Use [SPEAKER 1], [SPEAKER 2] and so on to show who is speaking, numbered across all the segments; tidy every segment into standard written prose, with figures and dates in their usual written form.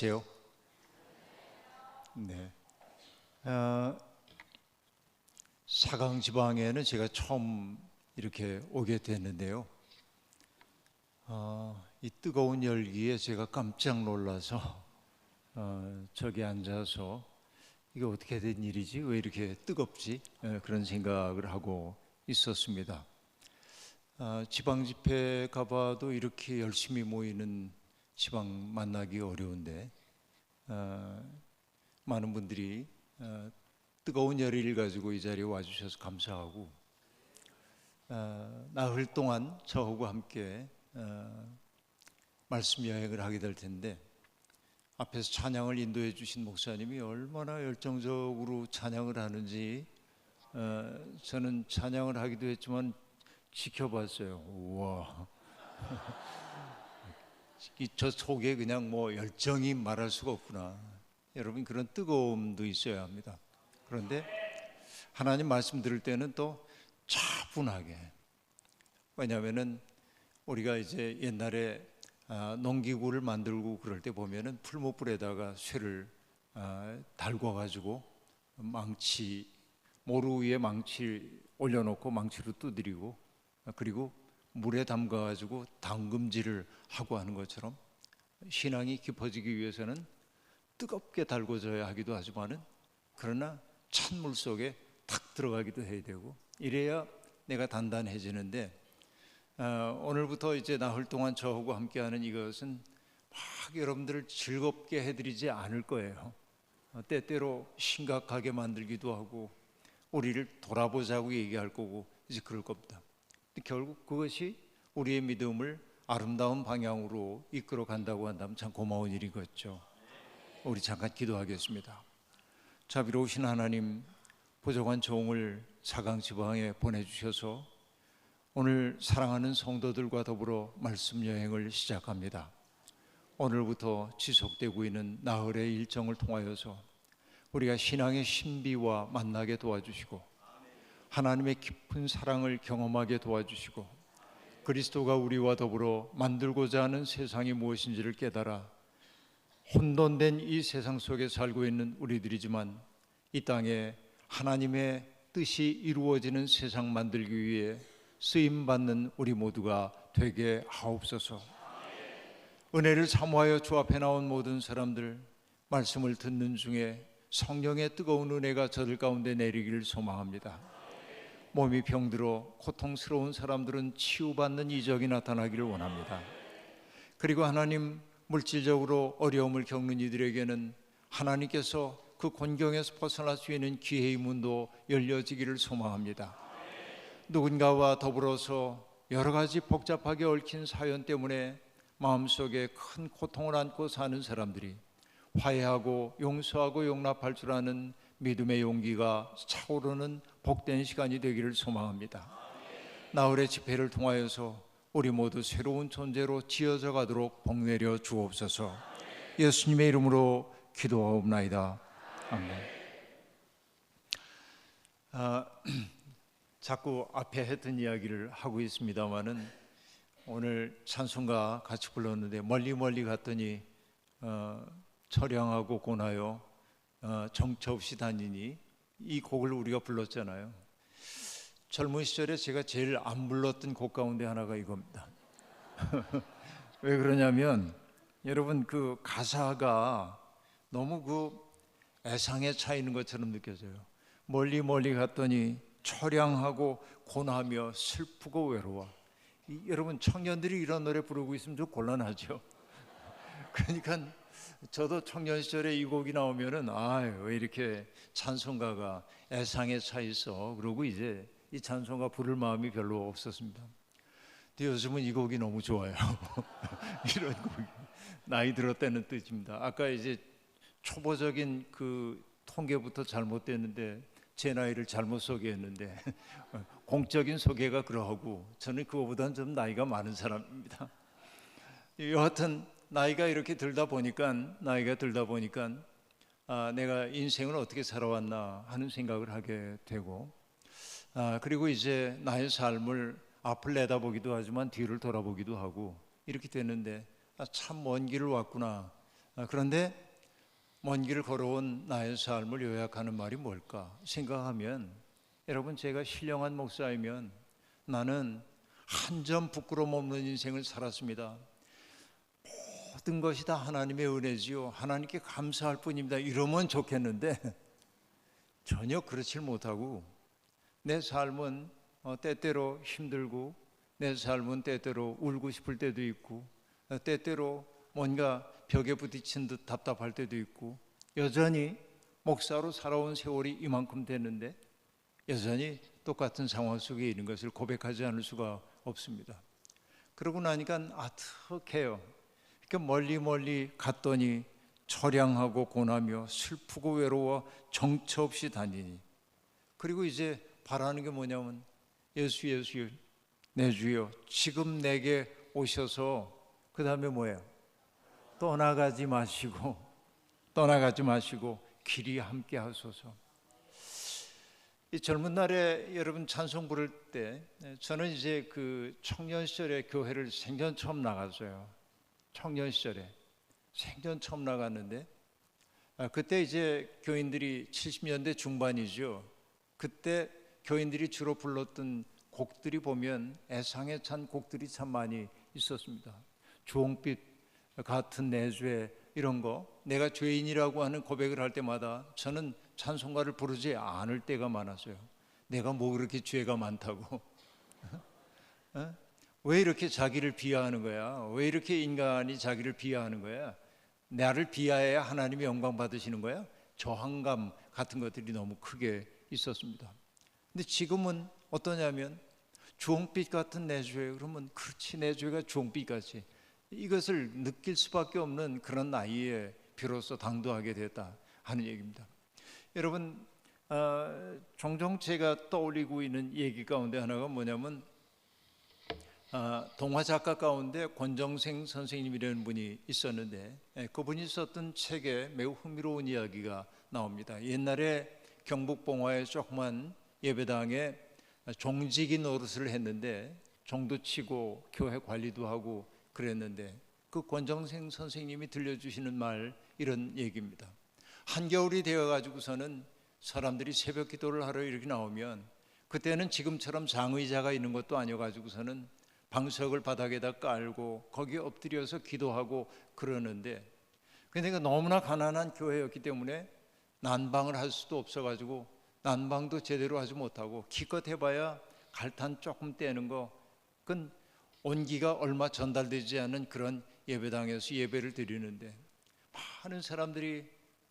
[SPEAKER 1] 제요? 네. 어, 사강 지방에는 제가 처음 이렇게 오게 됐는데요. 이 뜨거운 열기에 제가 깜짝 놀라서 저기 앉아서 이게 어떻게 된 일이지? 왜 이렇게 뜨겁지? 그런 생각을 하고 있었습니다. 지방 집회 가봐도 이렇게 열심히 모이는 지방 만나기 어려운데 많은 분들이 뜨거운 열의를 가지고 이 자리에 와주셔서 감사하고 나흘 동안 저하고 함께 말씀 여행을 하게 될 텐데 앞에서 찬양을 인도해 주신 목사님이 얼마나 열정적으로 찬양을 하는지 저는 찬양을 하기도 했지만 지켜봤어요. 우와, 저 속에 그냥 뭐 열정이 말할 수가 없구나. 여러분, 그런 뜨거움도 있어야 합니다. 그런데 하나님 말씀 들을 때는 또 차분하게, 왜냐하면은 우리가 이제 옛날에 농기구를 만들고 그럴 때 보면은 풀목불에다가 쇠를 달궈 가지고 모루 위에 망치 올려놓고 망치로 두드리고 그리고 물에 담가 가지고 담금질을 하고 하는 것처럼 신앙이 깊어지기 위해서는 뜨겁게 달궈져야 하기도 하지만은 그러나 찬물 속에 탁 들어가기도 해야 되고 이래야 내가 단단해지는데 오늘부터 이제 나흘 동안 저하고 함께하는 이것은 막 여러분들을 즐겁게 해드리지 않을 거예요. 때때로 심각하게 만들기도 하고 우리를 돌아보자고 얘기할 거고 이제 그럴 겁니다. 결국 그것이 우리의 믿음을 아름다운 방향으로 이끌어 간다고 한다면 참 고마운 일이겠죠. 우리 잠깐 기도하겠습니다. 자비로우신 하나님, 부족한 종을 사강 지방에 보내주셔서 오늘 사랑하는 성도들과 더불어 말씀 여행을 시작합니다. 오늘부터 지속되고 있는 나흘의 일정을 통하여서 우리가 신앙의 신비와 만나게 도와주시고 하나님의 깊은 사랑을 경험하게 도와주시고 그리스도가 우리와 더불어 만들고자 하는 세상이 무엇인지를 깨달아 혼돈된 이 세상 속에 살고 있는 우리들이지만 이 땅에 하나님의 뜻이 이루어지는 세상 만들기 위해 쓰임받는 우리 모두가 되게 하옵소서. 은혜를 사모하여 주 앞에 나온 모든 사람들, 말씀을 듣는 중에 성령의 뜨거운 은혜가 저들 가운데 내리기를 소망합니다. 몸이 병들어 고통스러운 사람들은 치유받는 이적이 나타나기를 원합니다. 그리고 하나님, 물질적으로 어려움을 겪는 이들에게는 하나님께서 그 곤경에서 벗어날 수 있는 기회의 문도 열려지기를 소망합니다. 누군가와 더불어서 여러 가지 복잡하게 얽힌 사연 때문에 마음속에 큰 고통을 안고 사는 사람들이 화해하고 용서하고 용납할 줄 아는 믿음의 용기가 차오르는 복된 시간이 되기를 소망합니다. 나흘의 집회를 통하여서 우리 모두 새로운 존재로 지어져 가도록 복내려 주옵소서. 예수님의 이름으로 기도하옵나이다. 아멘. 자꾸 앞에 했던 이야기를 하고 있습니다마는 오늘 찬송가 같이 불렀는데 멀리 멀리 갔더니 처량하고 고나요 정처 없이 다니니 이 곡을 우리가 불렀잖아요. 젊은 시절에 제가 제일 안 불렀던 곡 가운데 하나가 이겁니다. 왜 그러냐면 여러분 그 가사가 너무 그 애상에 차 있는 것처럼 느껴져요. 멀리 멀리 갔더니 처량하고 고나며 슬프고 외로워. 여러분 청년들이 이런 노래 부르고 있으면 좀 곤란하죠. 그러니까 저도 청년 시절에 이 곡이 나오면은 왜 이렇게 찬송가가 애상에 차 있어. 그러고 이제 이 찬송가 부를 마음이 별로 없었습니다. 근데 요즘은 이 곡이 너무 좋아요. 이런 곡이 나이 들었다는 뜻입니다. 아까 이제 초보적인 그 통계부터 잘못됐는데 제 나이를 잘못 소개했는데 공적인 소개가 그러하고 저는 그거보다는 좀 나이가 많은 사람입니다. 여하튼 나이가 이렇게 들다 보니까 내가 인생을 어떻게 살아왔나 하는 생각을 하게 되고 그리고 이제 나의 삶을 앞을 내다보기도 하지만 뒤를 돌아보기도 하고 이렇게 됐는데 참 먼 길을 왔구나 그런데 먼 길을 걸어온 나의 삶을 요약하는 말이 뭘까 생각하면, 여러분, 제가 신령한 목사이면 나는 한 점 부끄러움 없는 인생을 살았습니다. 모든 것이 다 하나님의 은혜지요, 하나님께 감사할 뿐입니다, 이러면 좋겠는데 전혀 그렇지 못하고, 내 삶은 때때로 힘들고, 내 삶은 때때로 울고 싶을 때도 있고, 때때로 뭔가 벽에 부딪힌 듯 답답할 때도 있고, 여전히 목사로 살아온 세월이 이만큼 됐는데 여전히 똑같은 상황 속에 있는 것을 고백하지 않을 수가 없습니다. 그러고 나니까 아득해요. 멀리 멀리 갔더니 처량하고 고나며 슬프고 외로워 정처 없이 다니니, 그리고 이제 바라는 게 뭐냐면, 예수 예수 내 주여 지금 내게 오셔서, 그 다음에 뭐예요? 떠나가지 마시고 길이 함께 하소서. 이 젊은 날에 여러분 찬송 부를 때, 저는 이제 그 청년 시절에 교회를 생전 처음 나갔어요. 청년 시절에 생전 처음 나갔는데, 그때 이제 교인들이 70년대 중반이죠. 그때 교인들이 주로 불렀던 곡들이 보면 애상에 찬 곡들이 참 많이 있었습니다. 주홍빛 같은 내 죄, 이런 거. 내가 죄인이라고 하는 고백을 할 때마다 저는 찬송가를 부르지 않을 때가 많았어요. 내가 뭐 그렇게 죄가 많다고 왜 이렇게 자기를 비하하는 거야? 왜 이렇게 인간이 자기를 비하하는 거야? 나를 비하해야 하나님이 영광 받으시는 거야? 저항감 같은 것들이 너무 크게 있었습니다. 근데 지금은 어떠냐면, 주홍빛 같은 내 죄, 그러면 그렇지, 내 죄가 주홍빛같이, 이것을 느낄 수밖에 없는 그런 나이에 비로소 당도하게 됐다 하는 얘기입니다. 여러분, 종종 제가 떠올리고 있는 얘기 가운데 하나가 뭐냐면, 동화 작가 가운데 권정생 선생님이라는 분이 있었는데, 그분이 썼던 책에 매우 흥미로운 이야기가 나옵니다. 옛날에 경북 봉화의 조그만 예배당에 종직이 노릇을 했는데, 종도 치고 교회 관리도 하고 그랬는데, 그 권정생 선생님이 들려주시는 말, 이런 얘기입니다. 한겨울이 되어 가지고서는 사람들이 새벽 기도를 하러 이렇게 나오면, 그때는 지금처럼 장의자가 있는 것도 아니어 가지고서는 방석을 바닥에다 깔고 거기에 엎드려서 기도하고 그러는데, 근데 너무나 가난한 교회였기 때문에 난방을 할 수도 없어 가지고 난방도 제대로 하지 못하고, 기껏 해봐야 갈탄 조금 떼는 거, 그건 온기가 얼마 전달되지 않은 그런 예배당에서 예배를 드리는데, 많은 사람들이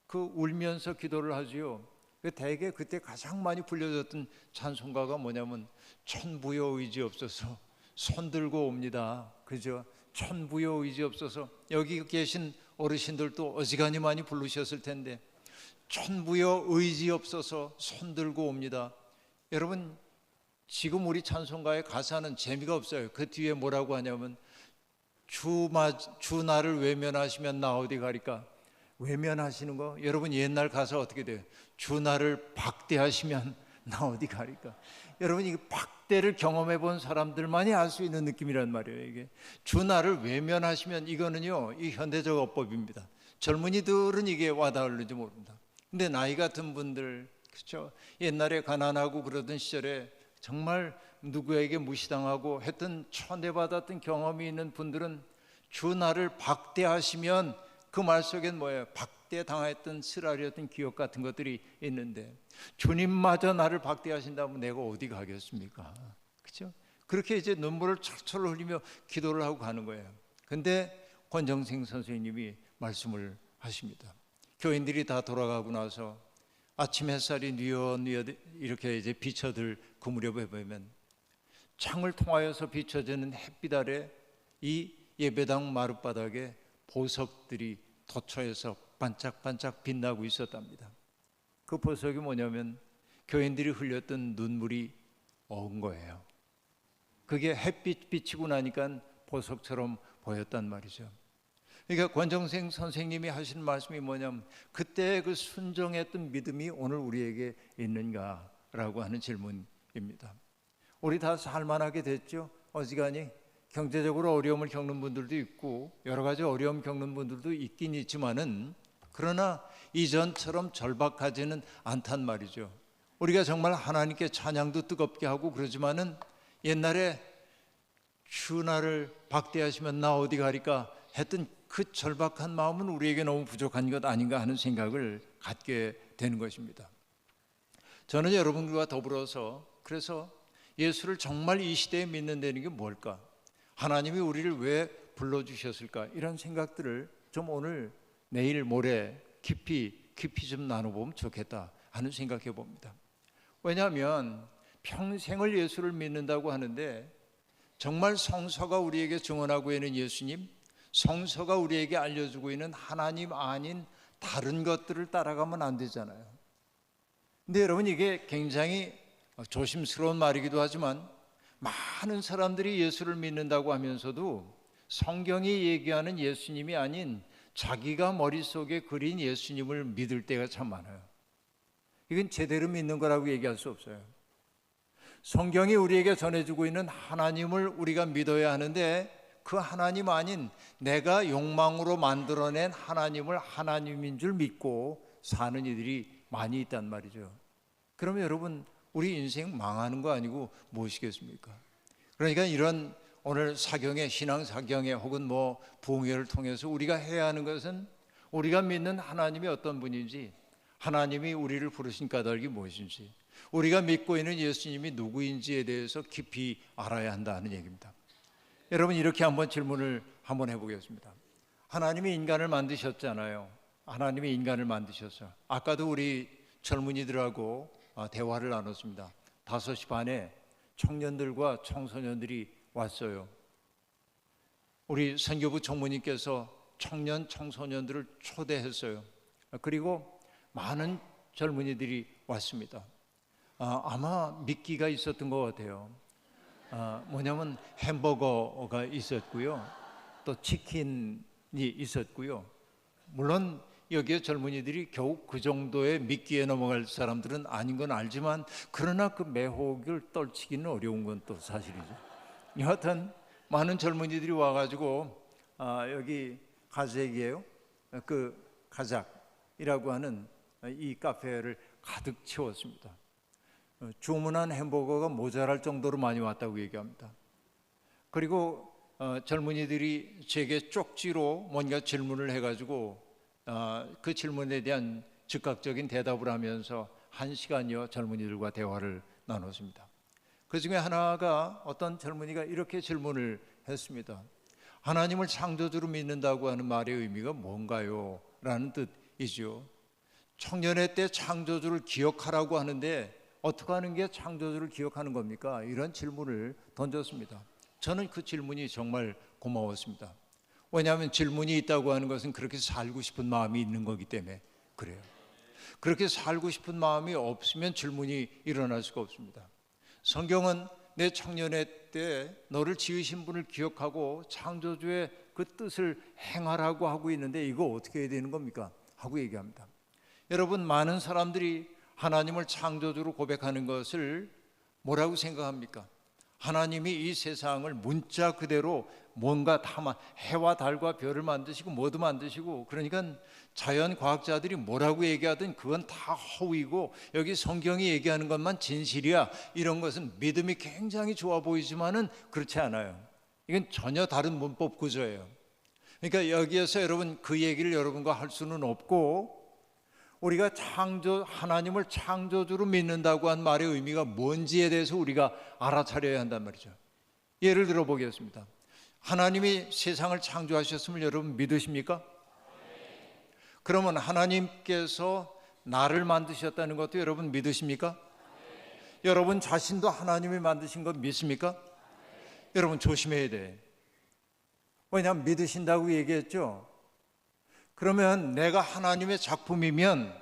[SPEAKER 1] 그 울면서 기도를 하지요. 대개 그때 가장 많이 불려졌던 찬송가가 뭐냐면, 천부여 의지 없어서 손들고 옵니다. 그죠? 천부여 의지 없어서. 여기 계신 어르신들도 어지간히 많이 부르셨을 텐데, 천부여 의지 없어서 손들고 옵니다. 여러분, 지금 우리 찬송가의 가사는 재미가 없어요. 그 뒤에 뭐라고 하냐면, 주 나를 외면하시면 나 어디 가리까? 외면하시는 거, 여러분 옛날 가사 어떻게 돼요? 주 나를 박대하시면 나 어디 가리까? 여러분, 이 박대를 경험해 본 사람들만이 알 수 있는 느낌이란 말이에요. 이게 주 나를 외면하시면, 이거는요, 이 현대적 어법입니다. 젊은이들은 이게 와닿을지 모릅니다. 근데 나이 같은 분들, 그렇죠? 옛날에 가난하고 그러던 시절에 정말 누구에게 무시당하고 했던, 천대받았던 경험이 있는 분들은 주 나를 박대하시면, 그 말 속엔 뭐예요? 박대당했던 쓰라렸던 기억 같은 것들이 있는데, 주님마저 나를 박대하신다면 내가 어디 가겠습니까? 그렇죠? 그렇게 이제 눈물을 철철 흘리며 기도를 하고 가는 거예요. 근데 권정생 선생님이 말씀을 하십니다. 교인들이 다 돌아가고 나서 아침 햇살이 뉘엿뉘엿 이렇게 이제 비춰들 그 무렵에 보면, 창을 통하여서 비춰지는 햇빛 아래 이 예배당 마룻바닥에 보석들이 도처에서 반짝반짝 빛나고 있었답니다. 그 보석이 뭐냐면, 교인들이 흘렸던 눈물이 온 거예요. 그게 햇빛 비치고 나니까 보석처럼 보였단 말이죠. 그러니까 권정생 선생님이 하시는 말씀이 뭐냐면, 그때 그 순종했던 믿음이 오늘 우리에게 있는가라고 하는 질문입니다. 우리 다 살만하게 됐죠? 어지간히 경제적으로 어려움을 겪는 분들도 있고 여러 가지 어려움 겪는 분들도 있긴 있지만은 그러나 이전처럼 절박하지는 않단 말이죠. 우리가 정말 하나님께 찬양도 뜨겁게 하고 그러지만은 옛날에 주 나를 박대하시면 나 어디 가리까 했던 그 절박한 마음은 우리에게 너무 부족한 것 아닌가 하는 생각을 갖게 되는 것입니다. 저는 여러분과 더불어서 그래서 예수를 정말 이 시대에 믿는다는 게 뭘까? 하나님이 우리를 왜 불러주셨을까? 이런 생각들을 좀 오늘 내일 모레 깊이 좀 나눠보면 좋겠다 하는 생각해 봅니다. 왜냐하면 평생을 예수를 믿는다고 하는데 정말 성서가 우리에게 증언하고 있는 예수님, 성서가 우리에게 알려주고 있는 하나님 아닌 다른 것들을 따라가면 안 되잖아요. 근데 여러분 이게 굉장히 조심스러운 말이기도 하지만 많은 사람들이 예수를 믿는다고 하면서도 성경이 얘기하는 예수님이 아닌 자기가 머릿속에 그린 예수님을 믿을 때가 참 많아요. 이건 제대로 믿는 거라고 얘기할 수 없어요. 성경이 우리에게 전해주고 있는 하나님을 우리가 믿어야 하는데 그 하나님 아닌 내가 욕망으로 만들어낸 하나님을 하나님인 줄 믿고 사는 이들이 많이 있단 말이죠. 그러면 여러분 우리 인생 망하는 거 아니고 무엇이겠습니까? 그러니까 이런 오늘 사경에 신앙 사경에 혹은 뭐 부흥회를 통해서 우리가 해야 하는 것은 우리가 믿는 하나님이 어떤 분인지, 하나님이 우리를 부르신 까닭이 무엇인지, 우리가 믿고 있는 예수님이 누구인지에 대해서 깊이 알아야 한다는 얘기입니다. 여러분 이렇게 한번 질문을 한번 해보겠습니다. 하나님이 인간을 만드셨잖아요. 하나님이 인간을 만드셨어요. 아까도 우리 젊은이들하고 대화를 나눴습니다. 5시 반에 청년들과 청소년들이 왔어요. 우리 선교부 총무님께서 청년 청소년들을 초대했어요. 그리고 많은 젊은이들이 왔습니다. 아마 미끼가 있었던 것 같아요. 뭐냐면 햄버거가 있었고요, 또 치킨이 있었고요. 물론 여기에 젊은이들이 겨우 그 정도의 미끼에 넘어갈 사람들은 아닌 건 알지만 그러나 그 매혹을 떨치기는 어려운 건 또 사실이죠. 여하튼 많은 젊은이들이 와가지고 여기 가작이에요. 그 가작이라고 하는 이 카페를 가득 채웠습니다. 주문한 햄버거가 모자랄 정도로 많이 왔다고 얘기합니다. 그리고 젊은이들이 제게 쪽지로 뭔가 질문을 해가지고 그 질문에 대한 즉각적인 대답을 하면서 1시간여 젊은이들과 대화를 나눴습니다. 그 중에 하나가 어떤 젊은이가 이렇게 질문을 했습니다. 하나님을 창조주로 믿는다고 하는 말의 의미가 뭔가요? 라는 뜻이죠. 청년의 때 창조주를 기억하라고 하는데 어떻게 하는 게 창조주를 기억하는 겁니까? 이런 질문을 던졌습니다. 저는 그 질문이 정말 고마웠습니다. 왜냐하면 질문이 있다고 하는 것은 그렇게 살고 싶은 마음이 있는 거기 때문에 그래요. 그렇게 살고 싶은 마음이 없으면 질문이 일어날 수가 없습니다. 성경은 내 청년의 때 너를 지으신 분을 기억하고 창조주의 그 뜻을 행하라고 하고 있는데 이거 어떻게 해야 되는 겁니까? 하고 얘기합니다. 여러분 많은 사람들이 하나님을 창조주로 고백하는 것을 뭐라고 생각합니까? 하나님이 이 세상을 문자 그대로 뭔가 다 해와 달과 별을 만드시고 뭐도 만드시고 그러니까 자연 과학자들이 뭐라고 얘기하든 그건 다 허위고 여기 성경이 얘기하는 것만 진실이야. 이런 것은 믿음이 굉장히 좋아 보이지만은 그렇지 않아요. 이건 전혀 다른 문법 구조예요. 그러니까 여기에서 여러분 그 얘기를 여러분과 할 수는 없고 우리가 하나님을 창조주로 믿는다고 한 말의 의미가 뭔지에 대해서 우리가 알아차려야 한단 말이죠. 예를 들어 보겠습니다. 하나님이 세상을 창조하셨음을 여러분 믿으십니까? 그러면 하나님께서 나를 만드셨다는 것도 여러분 믿으십니까? 여러분 자신도 하나님이 만드신 것 믿습니까? 여러분 조심해야 돼. 왜냐하면 믿으신다고 얘기했죠. 그러면 내가 하나님의 작품이면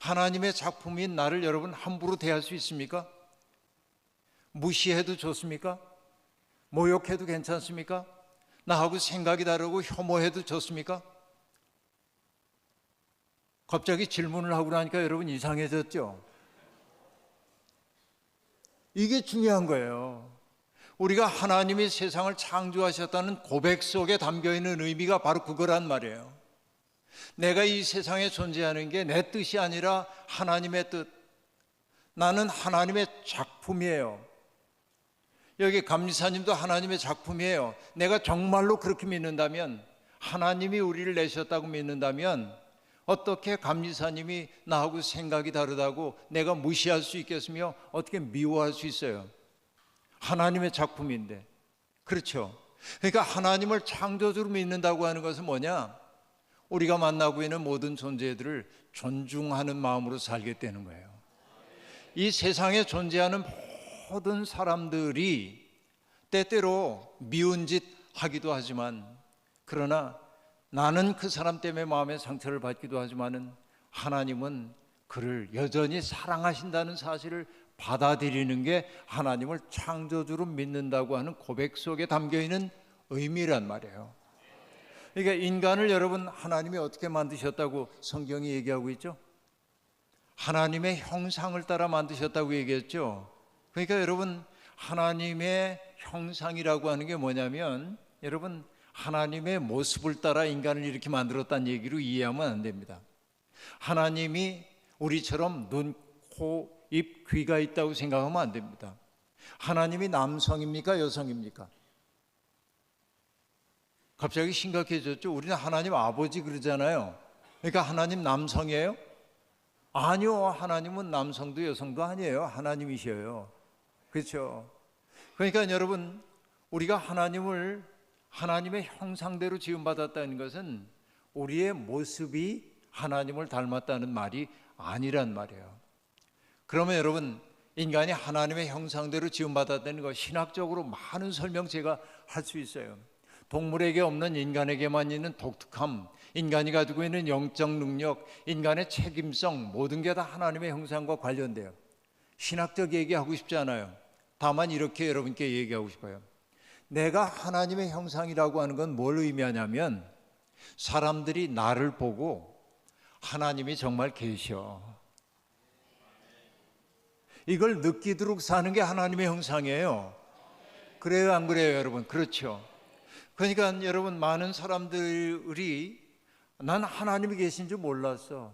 [SPEAKER 1] 하나님의 작품인 나를 여러분 함부로 대할 수 있습니까? 무시해도 좋습니까? 모욕해도 괜찮습니까? 나하고 생각이 다르고 혐오해도 좋습니까? 갑자기 질문을 하고 나니까 여러분 이상해졌죠? 이게 중요한 거예요. 우리가 하나님이 세상을 창조하셨다는 고백 속에 담겨있는 의미가 바로 그거란 말이에요. 내가 이 세상에 존재하는 게 내 뜻이 아니라 하나님의 뜻. 나는 하나님의 작품이에요. 여기 감리사님도 하나님의 작품이에요. 내가 정말로 그렇게 믿는다면, 하나님이 우리를 내셨다고 믿는다면 어떻게 감리사님이 나하고 생각이 다르다고 내가 무시할 수 있겠으며 어떻게 미워할 수 있어요? 하나님의 작품인데. 그렇죠? 그러니까 하나님을 창조주로 믿는다고 하는 것은 뭐냐? 우리가 만나고 있는 모든 존재들을 존중하는 마음으로 살게 되는 거예요. 이 세상에 존재하는 모든 사람들이 때때로 미운 짓 하기도 하지만, 그러나 나는 그 사람 때문에 마음의 상처를 받기도 하지만은 하나님은 그를 여전히 사랑하신다는 사실을 받아들이는 게 하나님을 창조주로 믿는다고 하는 고백 속에 담겨있는 의미란 말이에요. 그러니까 인간을 여러분 하나님이 어떻게 만드셨다고 성경이 얘기하고 있죠? 하나님의 형상을 따라 만드셨다고 얘기했죠. 그러니까 여러분 하나님의 형상이라고 하는 게 뭐냐면, 여러분 하나님의 모습을 따라 인간을 이렇게 만들었다는 얘기로 이해하면 안 됩니다. 하나님이 우리처럼 눈, 코, 입, 귀가 있다고 생각하면 안 됩니다. 하나님이 남성입니까? 여성입니까? 갑자기 심각해졌죠. 우리는 하나님 아버지 그러잖아요. 그러니까 하나님 남성이에요? 아니요. 하나님은 남성도 여성도 아니에요. 하나님이셔요. 그렇죠? 그러니까 여러분, 우리가 하나님의 형상대로 지음받았다는 것은 우리의 모습이 하나님을 닮았다는 말이 아니란 말이에요. 그러면 여러분, 인간이 하나님의 형상대로 지음받았다는 것, 신학적으로 많은 설명 제가 할 수 있어요. 동물에게 없는 인간에게만 있는 독특함, 인간이 가지고 있는 영적 능력, 인간의 책임성, 모든 게 다 하나님의 형상과 관련돼요. 신학적 얘기하고 싶지 않아요. 다만 이렇게 여러분께 얘기하고 싶어요. 내가 하나님의 형상이라고 하는 건 뭘 의미하냐면, 사람들이 나를 보고 하나님이 정말 계셔, 이걸 느끼도록 사는 게 하나님의 형상이에요. 그래요, 안 그래요, 여러분? 그렇죠. 그러니까 여러분, 많은 사람들이 난 하나님이 계신 줄 몰랐어.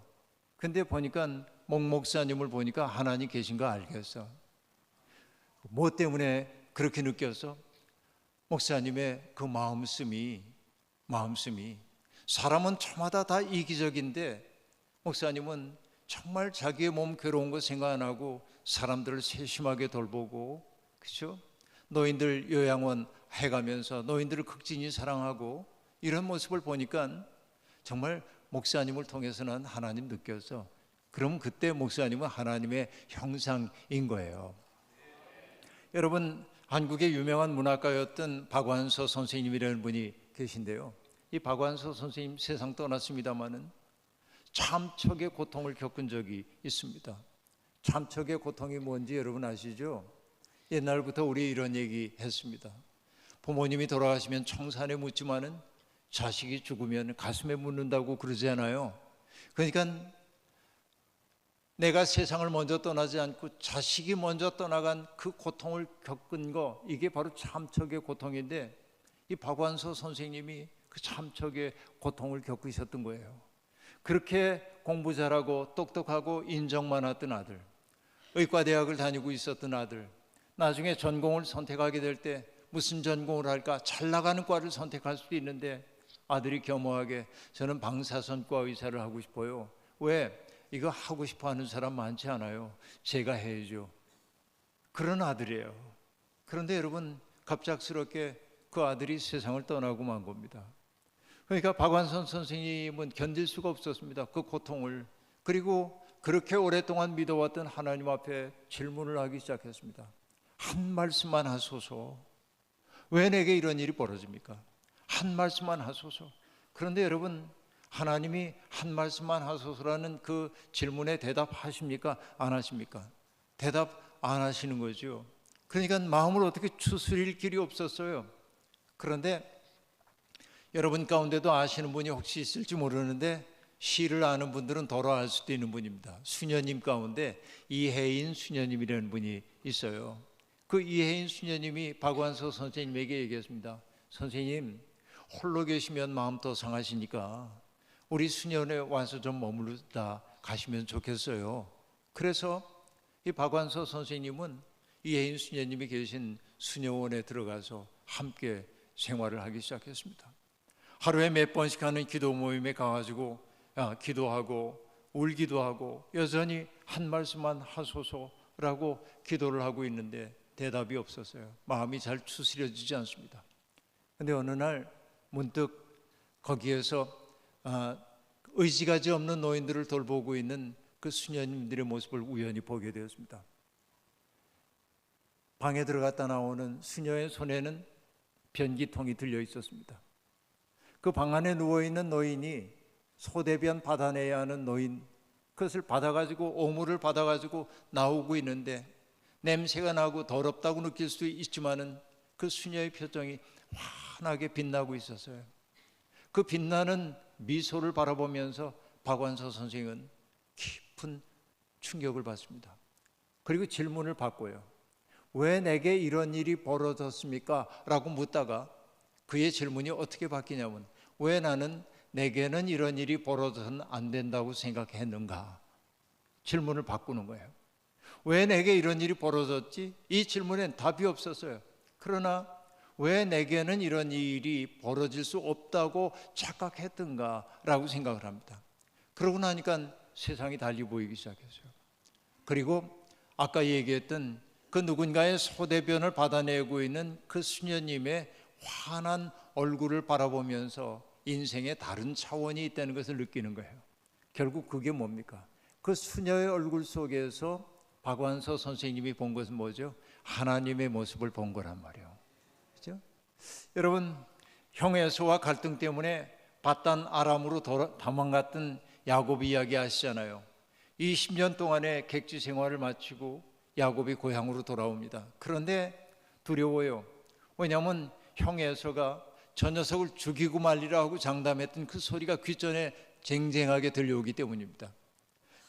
[SPEAKER 1] 근데 보니까 목 목사님을 보니까 하나님 계신 거 알겠어. 뭐 때문에 그렇게 느꼈어? 목사님의 그 마음씀이 사람은 저마다 다 이기적인데 목사님은 정말 자기의 몸 괴로운 거 생각 안 하고 사람들을 세심하게 돌보고, 그렇죠? 노인들 요양원 해가면서 노인들을 극진히 사랑하고, 이런 모습을 보니까 정말 목사님을 통해서는 하나님 느꼈어. 그럼 그때 목사님은 하나님의 형상인 거예요. 여러분, 한국의 유명한 문학가였던 박완서 선생님이라는 분이 계신데요. 이 박완서 선생님 세상 떠났습니다마는 참척의 고통을 겪은 적이 있습니다. 참척의 고통이 뭔지 여러분 아시죠? 옛날부터 우리 이런 얘기 했습니다. 부모님이 돌아가시면 청산에 묻지만은 자식이 죽으면 가슴에 묻는다고 그러지 않아요? 그러니까 내가 세상을 먼저 떠나지 않고 자식이 먼저 떠나간 그 고통을 겪은 거, 이게 바로 참척의 고통인데, 이 박완서 선생님이 그 참척의 고통을 겪으셨던 거예요. 그렇게 공부 잘하고 똑똑하고 인정 많았던 아들, 의과대학을 다니고 있었던 아들, 나중에 전공을 선택하게 될 때 무슨 전공을 할까, 잘 나가는 과를 선택할 수도 있는데 아들이 겸허하게 저는 방사선과 의사를 하고 싶어요. 왜? 이거 하고 싶어 하는 사람 많지 않아요. 제가 해야죠. 그런 아들이에요. 그런데 여러분, 갑작스럽게 그 아들이 세상을 떠나고 만 겁니다. 그러니까 박완선 선생님은 견딜 수가 없었습니다. 그 고통을. 그리고 그렇게 오랫동안 믿어왔던 하나님 앞에 질문을 하기 시작했습니다. 한 말씀만 하소서. 왜 내게 이런 일이 벌어집니까? 한 말씀만 하소서. 그런데 여러분, 하나님이 한 말씀만 하소서라는 그 질문에 대답하십니까? 안 하십니까? 대답 안 하시는 거죠. 그러니까 마음을 어떻게 추스릴 길이 없었어요. 그런데 여러분 가운데도 아시는 분이 혹시 있을지 모르는데, 시를 아는 분들은 덜어 알 수도 있는 분입니다. 수녀님 가운데 이혜인 수녀님이라는 분이 있어요. 그 이혜인 수녀님이 박완서 선생님에게 얘기했습니다. 선생님, 홀로 계시면 마음 더 상하시니까 우리 수녀원에 와서 좀 머무르다 가시면 좋겠어요. 그래서 이 박완서 선생님은 이혜인 수녀님이 계신 수녀원에 들어가서 함께 생활을 하기 시작했습니다. 하루에 몇 번씩 하는 기도 모임에 가가지고 기도하고 울기도 하고 여전히 한 말씀만 하소서라고 기도를 하고 있는데 대답이 없었어요. 마음이 잘 추스려지지 않습니다. 그런데 어느 날 문득 거기에서 의지가지 없는 노인들을 돌보고 있는 그 수녀님들의 모습을 우연히 보게 되었습니다. 방에 들어갔다 나오는 수녀의 손에는 변기통이 들려 있었습니다. 그 방 안에 누워있는 노인이 소대변 받아내야 하는 노인, 그것을 받아가지고 오물을 받아가지고 나오고 있는데 냄새가 나고 더럽다고 느낄 수도 있지만은 그 수녀의 표정이 환하게 빛나고 있었어요. 그 빛나는 미소를 바라보면서 박완서 선생은 깊은 충격을 받습니다. 그리고 질문을 받고요. 왜 내게 이런 일이 벌어졌습니까? 라고 묻다가 그의 질문이 어떻게 바뀌냐면 왜 나는 내게는 이런 일이 벌어져서는 안 된다고 생각했는가? 질문을 바꾸는 거예요. 왜 내게 이런 일이 벌어졌지? 이 질문엔 답이 없었어요. 그러나 왜 내게는 이런 일이 벌어질 수 없다고 착각했던가? 라고 생각을 합니다. 그러고 나니까 세상이 달리 보이기 시작했어요. 그리고 아까 얘기했던 그 누군가의 소대변을 받아내고 있는 그 수녀님의 환한 얼굴을 바라보면서 인생에 다른 차원이 있다는 것을 느끼는 거예요. 결국 그게 뭡니까? 그 수녀의 얼굴 속에서 박완서 선생님이 본 것은 뭐죠? 하나님의 모습을 본 거란 말이에요. 그렇죠? 여러분, 형에서와 갈등 때문에 바단 아람으로 도망갔던 야곱 이야기 아시잖아요. 20년 동안의 객지 생활을 마치고 야곱이 고향으로 돌아옵니다. 그런데 두려워요. 왜냐하면 형 에서가 저 녀석을 죽이고 말리라 하고 장담했던 그 소리가 귓전에 쟁쟁하게 들려오기 때문입니다.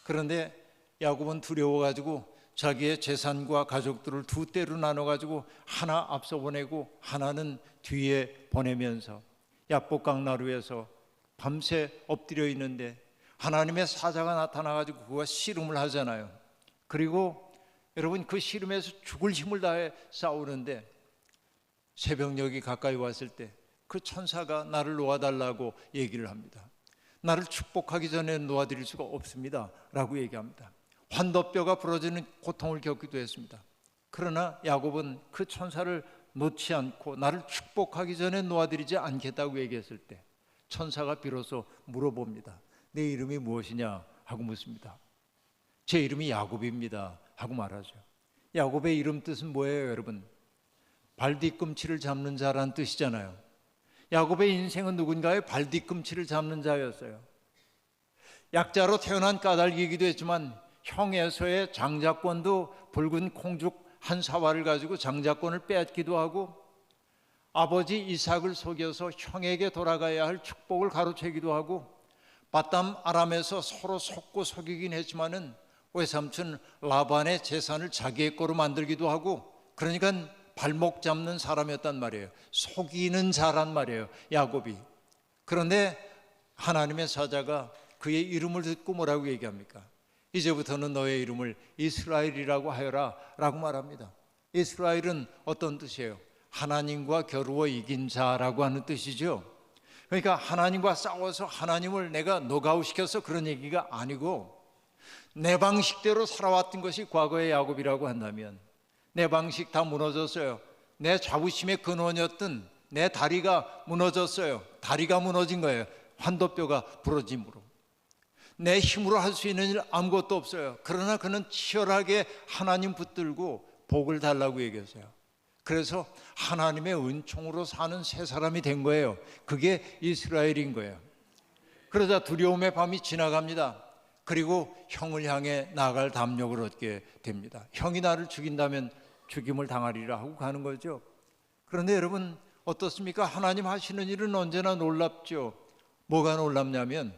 [SPEAKER 1] 그런데 야곱은 두려워가지고 자기의 재산과 가족들을 두 떼로 나눠가지고 하나 앞서 보내고 하나는 뒤에 보내면서 야복강나루에서 밤새 엎드려 있는데 하나님의 사자가 나타나가지고 그가 씨름을 하잖아요. 그리고 여러분 그 씨름에서 죽을 힘을 다해 싸우는데 새벽녘이 가까이 왔을 때 그 천사가 나를 놓아달라고 얘기를 합니다. 나를 축복하기 전에 놓아드릴 수가 없습니다 라고 얘기합니다. 환도뼈가 부러지는 고통을 겪기도 했습니다. 그러나 야곱은 그 천사를 놓지 않고 나를 축복하기 전에 놓아드리지 않겠다고 얘기했을 때 천사가 비로소 물어봅니다. 내 이름이 무엇이냐 하고 묻습니다. 제 이름이 야곱입니다 하고 말하죠. 야곱의 이름 뜻은 뭐예요 여러분? 발뒤꿈치를 잡는 자란 뜻이잖아요. 야곱의 인생은 누군가의 발뒤꿈치를 잡는 자였어요. 약자로 태어난 까닭이기도 했지만 형에서의 장자권도 붉은 콩죽 한 사활을 가지고 장자권을 뺏기도 하고 아버지 이삭을 속여서 형에게 돌아가야 할 축복을 가로채기도 하고 바담 아람에서 서로 속고 속이긴 했지만은 외삼촌 라반의 재산을 자기의 거로 만들기도 하고 그러니까 발목 잡는 사람이었단 말이에요. 속이는 자란 말이에요 야곱이. 그런데 하나님의 사자가 그의 이름을 듣고 뭐라고 얘기합니까? 이제부터는 너의 이름을 이스라엘이라고 하여라 라고 말합니다. 이스라엘은 어떤 뜻이에요? 하나님과 겨루어 이긴 자라고 하는 뜻이죠. 그러니까 하나님과 싸워서 하나님을 내가 노가웃시켜서 그런 얘기가 아니고 내 방식대로 살아왔던 것이 과거의 야곱이라고 한다면 내 방식 다 무너졌어요. 내 자부심의 근원이었던 내 다리가 무너졌어요. 다리가 무너진 거예요. 환도뼈가 부러짐으로. 내 힘으로 할 수 있는 일 아무것도 없어요. 그러나 그는 치열하게 하나님 붙들고 복을 달라고 얘기했어요. 그래서 하나님의 은총으로 사는 새 사람이 된 거예요. 그게 이스라엘인 거예요. 그러자 두려움의 밤이 지나갑니다. 그리고 형을 향해 나아갈 담력을 얻게 됩니다. 형이 나를 죽인다면 죽임을 당하리라 하고 가는 거죠. 그런데 여러분 어떻습니까? 하나님 하시는 일은 언제나 놀랍죠. 뭐가 놀랍냐면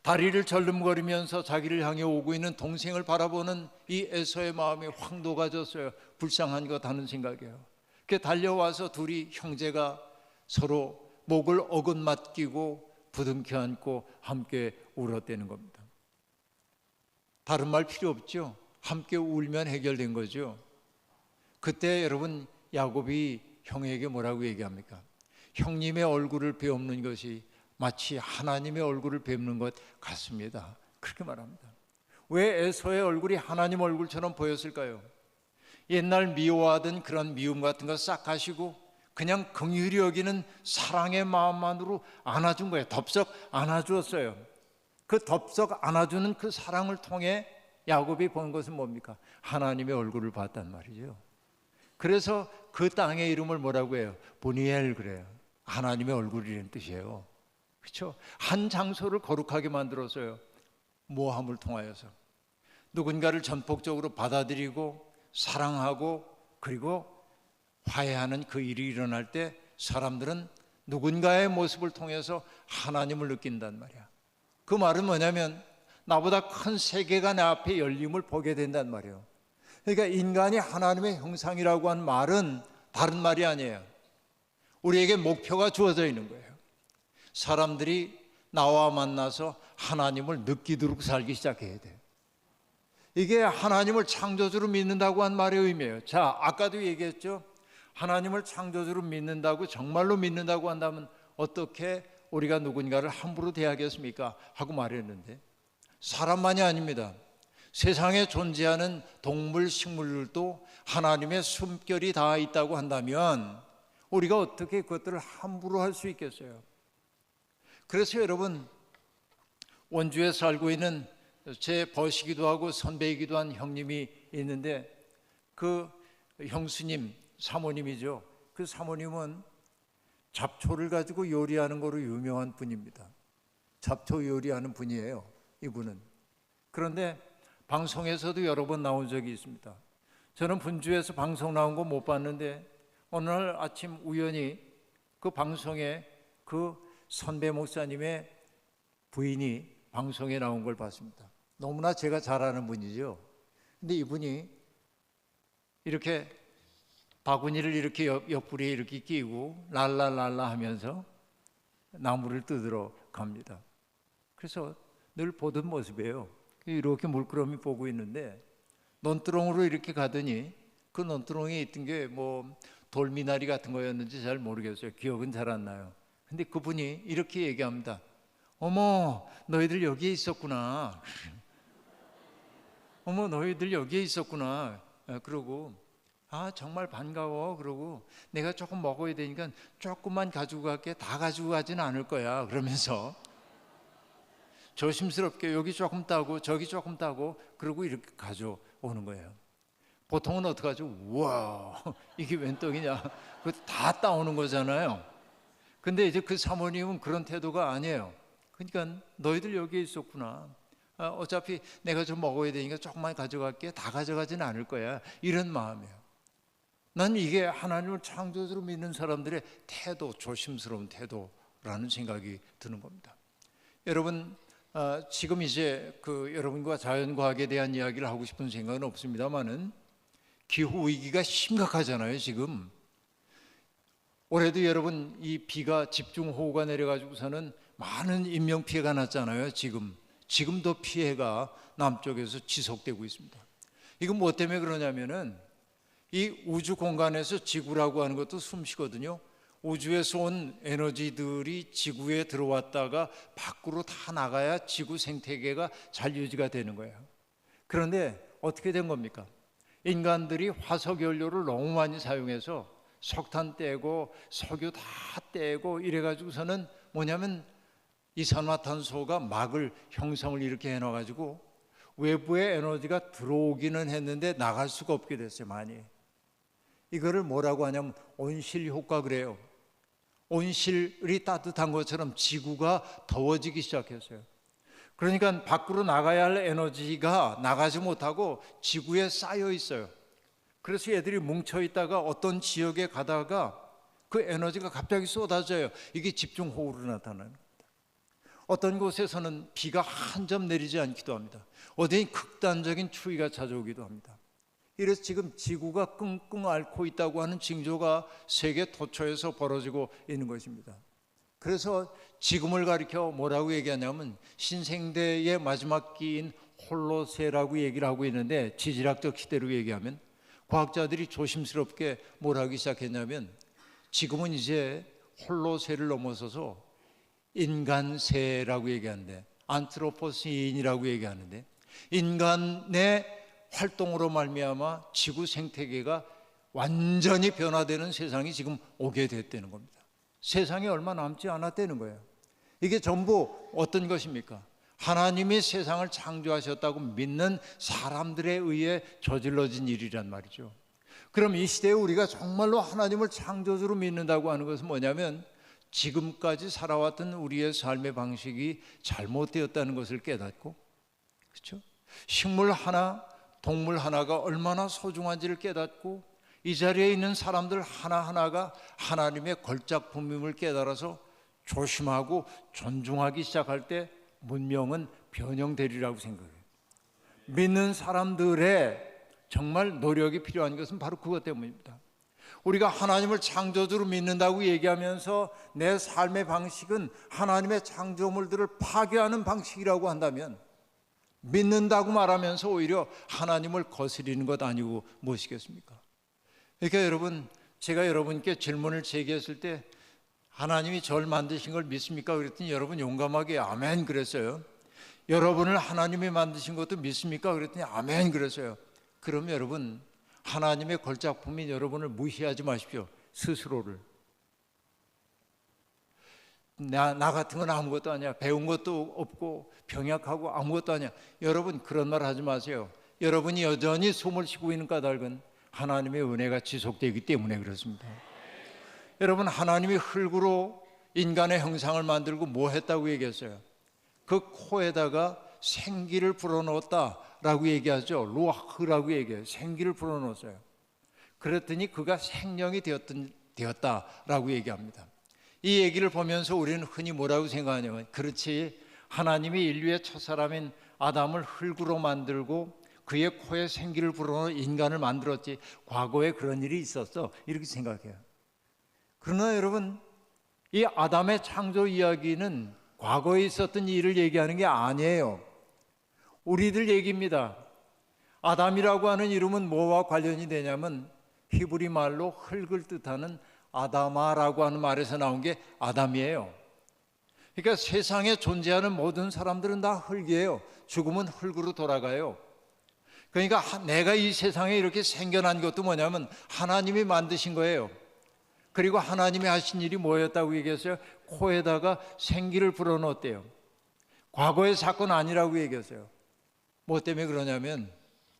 [SPEAKER 1] 다리를 절름거리면서 자기를 향해 오고 있는 동생을 바라보는 이 에서의 마음이 확 녹아졌어요. 불쌍한 것 하는 생각이에요. 그 달려와서 둘이 형제가 서로 목을 어긋맞기고 부둥켜 안고 함께 울었다는 겁니다. 다른 말 필요 없죠. 함께 울면 해결된 거죠. 그때 여러분 야곱이 형에게 뭐라고 얘기합니까? 형님의 얼굴을 베옵는 것이 마치 하나님의 얼굴을 뵙는 것 같습니다. 그렇게 말합니다. 왜 에서의 얼굴이 하나님 얼굴처럼 보였을까요? 옛날 미워하던 그런 미움 같은 거 싹 가시고 그냥 긍휼히 여기는 사랑의 마음만으로 안아준 거예요. 덥석 안아주었어요. 그 덥석 안아주는 그 사랑을 통해 야곱이 본 것은 뭡니까? 하나님의 얼굴을 봤단 말이죠. 그래서 그 땅의 이름을 뭐라고 해요? 보니엘 그래요. 하나님의 얼굴이라는 뜻이에요. 그렇죠? 한 장소를 거룩하게 만들었어요. 모함을 통하여서 누군가를 전폭적으로 받아들이고 사랑하고 그리고 화해하는 그 일이 일어날 때 사람들은 누군가의 모습을 통해서 하나님을 느낀단 말이야. 그 말은 뭐냐면 나보다 큰 세계가 내 앞에 열림을 보게 된단 말이에요. 그러니까 인간이 하나님의 형상이라고 한 말은 다른 말이 아니에요. 우리에게 목표가 주어져 있는 거예요. 사람들이 나와 만나서 하나님을 느끼도록 살기 시작해야 돼요. 이게 하나님을 창조주로 믿는다고 한 말의 의미예요. 자, 아까도 얘기했죠. 하나님을 창조주로 믿는다고 정말로 믿는다고 한다면 어떻게 우리가 누군가를 함부로 대하겠습니까? 하고 말했는데 사람만이 아닙니다. 세상에 존재하는 동물, 식물들도 하나님의 숨결이 다 있다고 한다면 우리가 어떻게 그것들을 함부로 할 수 있겠어요? 그래서 여러분 원주에 살고 있는 제 버시기도 하고 선배이기도 한 형님이 있는데 그 형수님, 사모님이죠. 그 사모님은 잡초를 가지고 요리하는 거로 유명한 분입니다. 잡초 요리하는 분이에요, 이분은. 그런데 방송에서도 여러 번 나온 적이 있습니다. 저는 분주에서 방송 나온 거 못 봤는데 어느 날 아침 우연히 그 방송에 그 선배 목사님의 부인이 방송에 나온 걸 봤습니다. 너무나 제가 잘 아는 분이죠. 근데 이분이 이렇게 바구니를 이렇게 옆구리에 이렇게 끼고 랄랄랄라 하면서 나무를 뜯으러 갑니다. 그래서 늘 보던 모습이에요. 이렇게 물끄러미 보고 있는데 논두렁으로 이렇게 가더니 그 논두렁에 있던 게 뭐 돌미나리 같은 거였는지 잘 모르겠어요. 기억은 잘 안 나요. 근데 그분이 이렇게 얘기합니다. 어머, 너희들 여기에 있었구나. 어머, 너희들 여기에 있었구나. 그러고 아, 정말 반가워. 그러고 내가 조금 먹어야 되니까 조금만 가지고 갈게. 다 가지고 가지는 않을 거야. 그러면서 조심스럽게 여기 조금 따고 저기 조금 따고 그러고 이렇게 가져오는 거예요. 보통은 어떻게 하죠? 우와, 이게 웬 떡이냐. 그거 다 따오는 거잖아요. 근데 이제 그 사모님은 그런 태도가 아니에요. 그러니까 너희들 여기에 있었구나. 어차피 내가 좀 먹어야 되니까 조금만 가져갈게. 다 가져가지는 않을 거야. 이런 마음이에요. 난 이게 하나님을 창조주로 믿는 사람들의 태도, 조심스러운 태도라는 생각이 드는 겁니다. 여러분, 지금 이제 그 여러분과 자연과학에 대한 이야기를 하고 싶은 생각은 없습니다만은 기후 위기가 심각하잖아요. 지금 올해도 여러분 이 비가 집중호우가 내려가지고서는 많은 인명 피해가 났잖아요. 지금도 피해가 남쪽에서 지속되고 있습니다. 이건 뭐 때문에 그러냐면은 이 우주 공간에서 지구라고 하는 것도 숨쉬거든요. 우주에서 온 에너지들이 지구에 들어왔다가 밖으로 다 나가야 지구 생태계가 잘 유지가 되는 거예요. 그런데 어떻게 된 겁니까? 인간들이 화석 연료를 너무 많이 사용해서 석탄 떼고 석유 다 떼고 이래가지고서는 뭐냐면 이산화탄소가 막을 형성을 이렇게 해놔가지고 외부의 에너지가 들어오기는 했는데 나갈 수가 없게 됐어요. 많이. 이거를 뭐라고 하냐면 온실 효과 그래요. 온실이 따뜻한 것처럼 지구가 더워지기 시작했어요. 그러니까 밖으로 나가야 할 에너지가 나가지 못하고 지구에 쌓여 있어요. 그래서 얘들이 뭉쳐 있다가 어떤 지역에 가다가 그 에너지가 갑자기 쏟아져요. 이게 집중호우로 나타나는 겁니다. 어떤 곳에서는 비가 한 점 내리지 않기도 합니다. 어디엔 극단적인 추위가 찾아오기도 합니다. 이래서 지금 지구가 끙끙 앓고 있다고 하는 징조가 세계 도처에서 벌어지고 있는 것입니다. 그래서 지금을 가리켜 뭐라고 얘기하냐면 신생대의 마지막 기인 홀로세라고 얘기를 하고 있는데, 지질학적 시대로 얘기하면 과학자들이 조심스럽게 뭘 하기 시작했냐면, 지금은 이제 홀로세를 넘어서서 인간세라고 얘기하는데, 안트로포신이라고 얘기하는데, 인간의 활동으로 말미암아 지구 생태계가 완전히 변화되는 세상이 지금 오게 됐다는 겁니다. 세상이 얼마 남지 않았다는 거예요. 이게 전부 어떤 것입니까? 하나님이 세상을 창조하셨다고 믿는 사람들에 의해 저질러진 일이란 말이죠. 그럼 이 시대에 우리가 정말로 하나님을 창조주로 믿는다고 하는 것은 뭐냐면, 지금까지 살아왔던 우리의 삶의 방식이 잘못되었다는 것을 깨닫고, 그렇죠? 식물 하나, 동물 하나가 얼마나 소중한지를 깨닫고, 이 자리에 있는 사람들 하나하나가 하나님의 걸작품임을 깨달아서 조심하고 존중하기 시작할 때 문명은 변형되리라고 생각해요. 믿는 사람들의 정말 노력이 필요한 것은 바로 그것 때문입니다. 우리가 하나님을 창조주로 믿는다고 얘기하면서 내 삶의 방식은 하나님의 창조물들을 파괴하는 방식이라고 한다면, 믿는다고 말하면서 오히려 하나님을 거스리는 것 아니고 무엇이겠습니까? 그러니까 여러분, 제가 여러분께 질문을 제기했을 때 하나님이 저를 만드신 걸 믿습니까? 그랬더니 여러분 용감하게 아멘 그랬어요. 여러분을 하나님이 만드신 것도 믿습니까? 그랬더니 아멘 그랬어요. 그럼 여러분, 하나님의 걸작품인 여러분을 무시하지 마십시오. 스스로를. 나 같은 건 아무것도 아니야. 배운 것도 없고 병약하고 아무것도 아니야. 여러분, 그런 말 하지 마세요. 여러분이 여전히 숨을 쉬고 있는 까닭은 하나님의 은혜가 지속되기 때문에 그렇습니다. 여러분, 하나님이 흙으로 인간의 형상을 만들고 뭐 했다고 얘기했어요? 그 코에다가 생기를 불어넣었다라고 얘기하죠. 루아흐라고 얘기해요. 생기를 불어넣었어요. 그랬더니 그가 생명이 되었다라고 얘기합니다. 이 얘기를 보면서 우리는 흔히 뭐라고 생각하냐면, 그렇지, 하나님이 인류의 첫사람인 아담을 흙으로 만들고 그의 코에 생기를 불어넣어 인간을 만들었지, 과거에 그런 일이 있었어, 이렇게 생각해요. 그러나 여러분, 이 아담의 창조 이야기는 과거에 있었던 일을 얘기하는 게 아니에요. 우리들 얘기입니다. 아담이라고 하는 이름은 뭐와 관련이 되냐면, 히브리 말로 흙을 뜻하는 아다마라고 하는 말에서 나온 게 아담이에요. 그러니까 세상에 존재하는 모든 사람들은 다 흙이에요. 죽으면 흙으로 돌아가요. 그러니까 내가 이 세상에 이렇게 생겨난 것도 뭐냐면 하나님이 만드신 거예요. 그리고 하나님이 하신 일이 뭐였다고 얘기했어요? 코에다가 생기를 불어넣었대요. 과거의 사건 아니라고 얘기했어요. 뭐 때문에 그러냐면,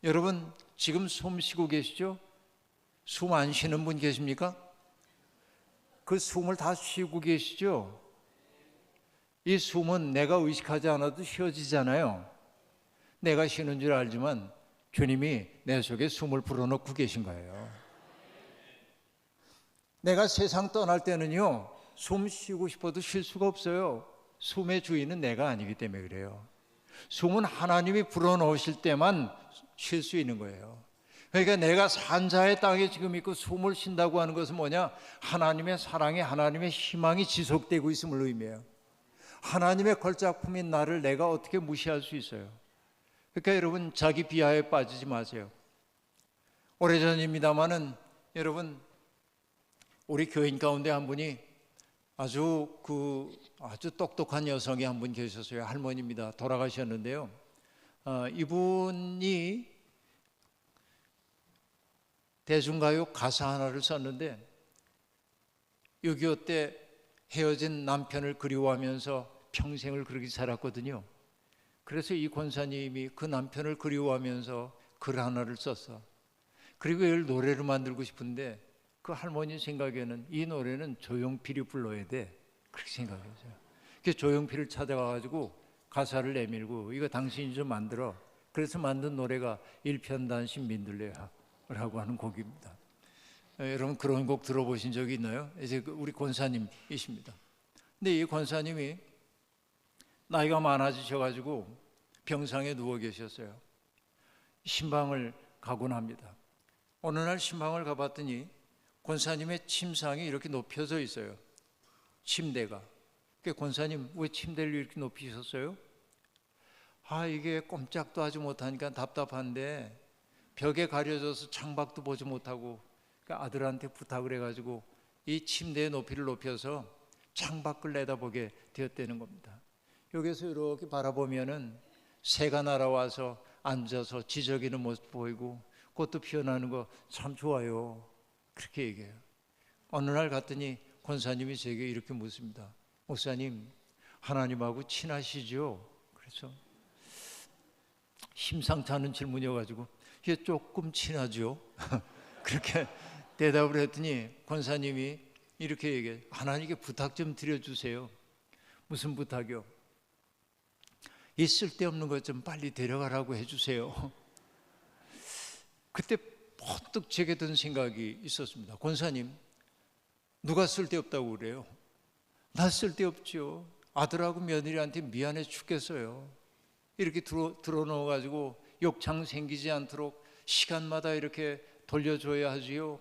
[SPEAKER 1] 여러분 지금 숨 쉬고 계시죠? 숨 안 쉬는 분 계십니까? 그 숨을 다 쉬고 계시죠? 이 숨은 내가 의식하지 않아도 쉬어지잖아요. 내가 쉬는 줄 알지만 주님이 내 속에 숨을 불어넣고 계신 거예요. 내가 세상 떠날 때는요, 숨 쉬고 싶어도 쉴 수가 없어요. 숨의 주인은 내가 아니기 때문에 그래요. 숨은 하나님이 불어넣으실 때만 쉴 수 있는 거예요. 그러니까 내가 산자의 땅에 지금 있고 숨을 쉰다고 하는 것은 뭐냐? 하나님의 사랑에, 하나님의 희망이 지속되고 있음을 의미해요. 하나님의 걸작품인 나를 내가 어떻게 무시할 수 있어요? 그러니까 여러분, 자기 비하에 빠지지 마세요. 오래전입니다마는 여러분, 우리 교인 가운데 한 분이 아주 똑똑한 여성이 한 분 계셨어요. 할머니입니다. 돌아가셨는데요. 이분이 대중가요 가사 하나를 썼는데, 6.25 때 헤어진 남편을 그리워하면서 평생을 그렇게 살았거든요. 그래서 이 권사님이 그 남편을 그리워하면서 글 하나를 썼어. 그리고 이걸 노래로 만들고 싶은데, 그 할머니 생각에는 이 노래는 조용필이 불러야 돼, 그렇게 생각했어요. 그래서 조용필을 찾아가가지고 가사를 내밀고, 이거 당신이 좀 만들어. 그래서 만든 노래가 일편단심 민들레라고 하는 곡입니다. 여러분 그런 곡 들어보신 적이 있나요? 이제 우리 권사님이십니다. 근데 이 권사님이 나이가 많아지셔가지고 병상에 누워 계셨어요. 신방을 가곤 합니다. 어느 날 신방을 가봤더니 권사님의 침상이 이렇게 높여져 있어요. 침대가. 권사님, 왜 침대를 이렇게 높이셨어요? 이게 꼼짝도 하지 못하니까 답답한데 벽에 가려져서 창밖도 보지 못하고, 그러니까 아들한테 부탁을 해가지고 이 침대의 높이를 높여서 창밖을 내다보게 되었다는 겁니다. 여기서 이렇게 바라보면은 새가 날아와서 앉아서 지저귀는 모습 보이고 꽃도 피어나는 거 참 좋아요. 그렇게 얘기해요. 어느 날 갔더니 권사님이 제게 이렇게 묻습니다. 목사님, 하나님하고 친하시죠? 그래서 심상치 않은 질문이어가지고 이게 조금 친하죠. 그렇게 대답을 했더니 권사님이 이렇게 얘기해요. 하나님께 부탁 좀 드려주세요. 무슨 부탁이요? 이 쓸데없는 것 좀 빨리 데려가라고 해주세요. 그때 번뜩 제게 든 생각이 있었습니다. 권사님, 누가 쓸데없다고 그래요? 나 쓸데없죠. 아들하고 며느리한테 미안해 죽겠어요. 이렇게 들어놓아가지고 욕창 생기지 않도록 시간마다 이렇게 돌려줘야 하지요.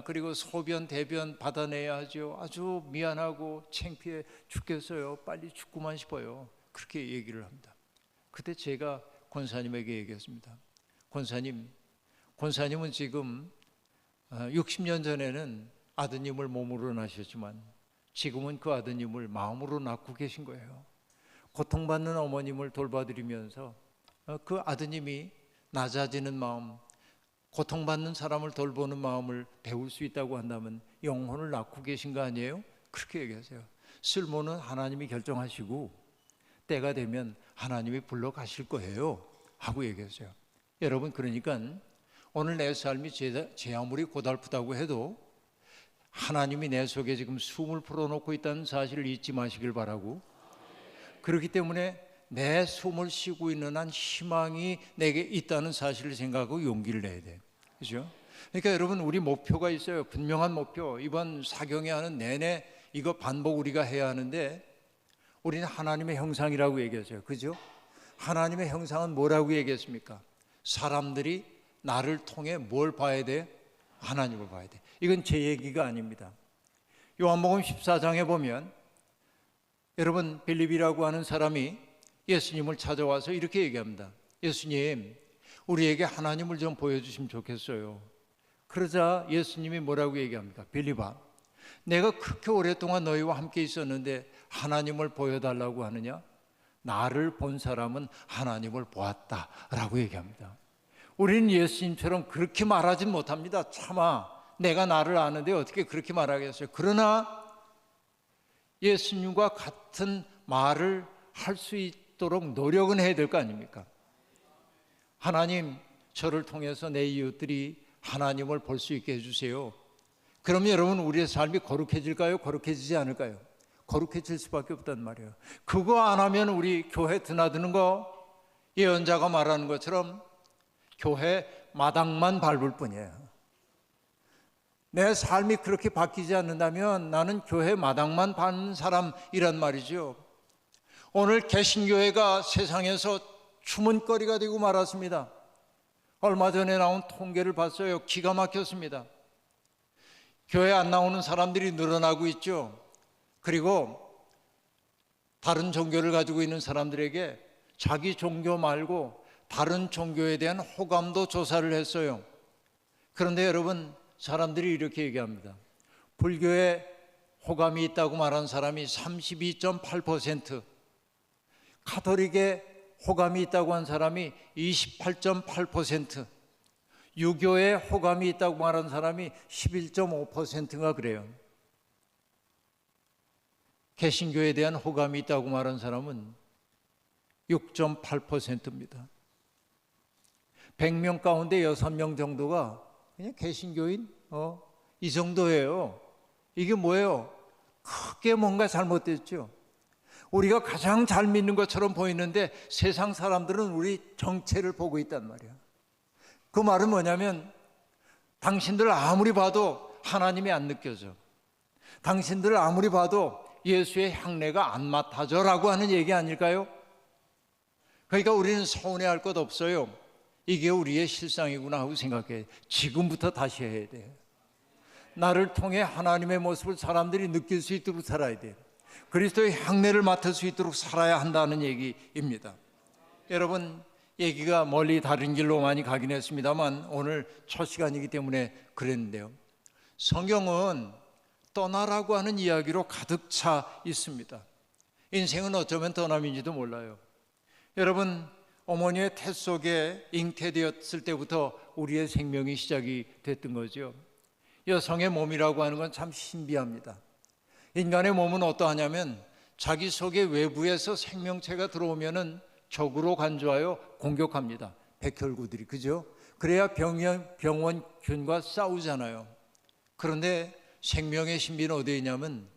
[SPEAKER 1] 그리고 소변 대변 받아내야 하죠. 아주 미안하고 창피해 죽겠어요. 빨리 죽고만 싶어요. 그렇게 얘기를 합니다. 그때 제가 권사님에게 얘기했습니다. 권사님은 지금 60년 전에는 아드님을 몸으로 낳으셨지만 지금은 그 아드님을 마음으로 낳고 계신 거예요. 고통받는 어머님을 돌봐드리면서 그 아드님이 낮아지는 마음, 고통받는 사람을 돌보는 마음을 배울 수 있다고 한다면 영혼을 낳고 계신 거 아니에요? 그렇게 얘기하세요. 쓸모는 하나님이 결정하시고 때가 되면 하나님이 불러 가실 거예요 하고 얘기했어요. 여러분, 그러니까 오늘 내 삶이 제 아무리 고달프다고 해도 하나님이 내 속에 지금 숨을 불어넣고 있다는 사실을 잊지 마시길 바라고, 그렇기 때문에 내 숨을 쉬고 있는 한 희망이 내게 있다는 사실을 생각하고 용기를 내야 돼요. 그렇죠? 그러니까 여러분, 우리 목표가 있어요. 분명한 목표. 이번 사경에 하는 내내 이거 반복 우리가 해야 하는데, 우리는 하나님의 형상이라고 얘기했어요. 그죠? 하나님의 형상은 뭐라고 얘기했습니까? 사람들이 나를 통해 뭘 봐야 돼? 하나님을 봐야 돼. 이건 제 얘기가 아닙니다. 요한복음 14장에 보면 여러분, 빌립이라고 하는 사람이 예수님을 찾아와서 이렇게 얘기합니다. 예수님, 우리에게 하나님을 좀 보여주시면 좋겠어요. 그러자 예수님이 뭐라고 얘기합니까? 빌립아, 내가 그렇게 오랫동안 너희와 함께 있었는데 하나님을 보여달라고 하느냐? 나를 본 사람은 하나님을 보았다라고 얘기합니다. 우리는 예수님처럼 그렇게 말하진 못합니다. 차마 내가 나를 아는데 어떻게 그렇게 말하겠어요? 그러나 예수님과 같은 말을 할 수 있도록 노력은 해야 될 거 아닙니까? 하나님, 저를 통해서 내 이웃들이 하나님을 볼 수 있게 해주세요. 그러면 여러분, 우리의 삶이 거룩해질까요? 거룩해지지 않을까요? 거룩해질 수밖에 없단 말이에요. 그거 안 하면 우리 교회 드나드는 거, 예언자가 말하는 것처럼 교회 마당만 밟을 뿐이에요. 내 삶이 그렇게 바뀌지 않는다면 나는 교회 마당만 밟는 사람이란 말이죠. 오늘 개신교회가 세상에서 주문거리가 되고 말았습니다. 얼마 전에 나온 통계를 봤어요. 기가 막혔습니다. 교회 안 나오는 사람들이 늘어나고 있죠. 그리고 다른 종교를 가지고 있는 사람들에게 자기 종교 말고 다른 종교에 대한 호감도 조사를 했어요. 그런데 여러분, 사람들이 이렇게 얘기합니다. 불교에 호감이 있다고 말한 사람이 32.8%, 가톨릭에 호감이 있다고 한 사람이 28.8%, 유교에 호감이 있다고 말한 사람이 11.5%가 그래요. 개신교에 대한 호감이 있다고 말한 사람은 6.8%입니다. 100명 가운데 6명 정도가 그냥 개신교인 이 정도예요. 이게 뭐예요? 크게 뭔가 잘못됐죠. 우리가 가장 잘 믿는 것처럼 보이는데 세상 사람들은 우리 정체를 보고 있단 말이야. 그 말은 뭐냐면 당신들 아무리 봐도 하나님이 안 느껴져. 당신들 아무리 봐도 예수의 향내가 안 맡아져라고 하는 얘기 아닐까요? 그러니까 우리는 서운해할 것 없어요. 이게 우리의 실상이구나 하고 생각해. 지금부터 다시 해야 돼. 나를 통해 하나님의 모습을 사람들이 느낄 수 있도록 살아야 돼. 그리스도의 향내를 맡을 수 있도록 살아야 한다는 얘기입니다. 여러분, 얘기가 멀리 다른 길로 많이 가긴 했습니다만 오늘 첫 시간이기 때문에 그랬는데요, 성경은 떠나라고 하는 이야기로 가득 차 있습니다. 인생은 어쩌면 떠남인지도 몰라요. 여러분, 어머니의 태 속에 잉태되었을 때부터 우리의 생명이 시작이 됐던 거죠. 여성의 몸이라고 하는 건 참 신비합니다. 인간의 몸은 어떠하냐면 자기 속의 외부에서 생명체가 들어오면은 적으로 간주하여 공격합니다. 백혈구들이, 그죠? 그래야 병원균과 싸우잖아요. 그런데 생명의 신비는 어디에 있냐면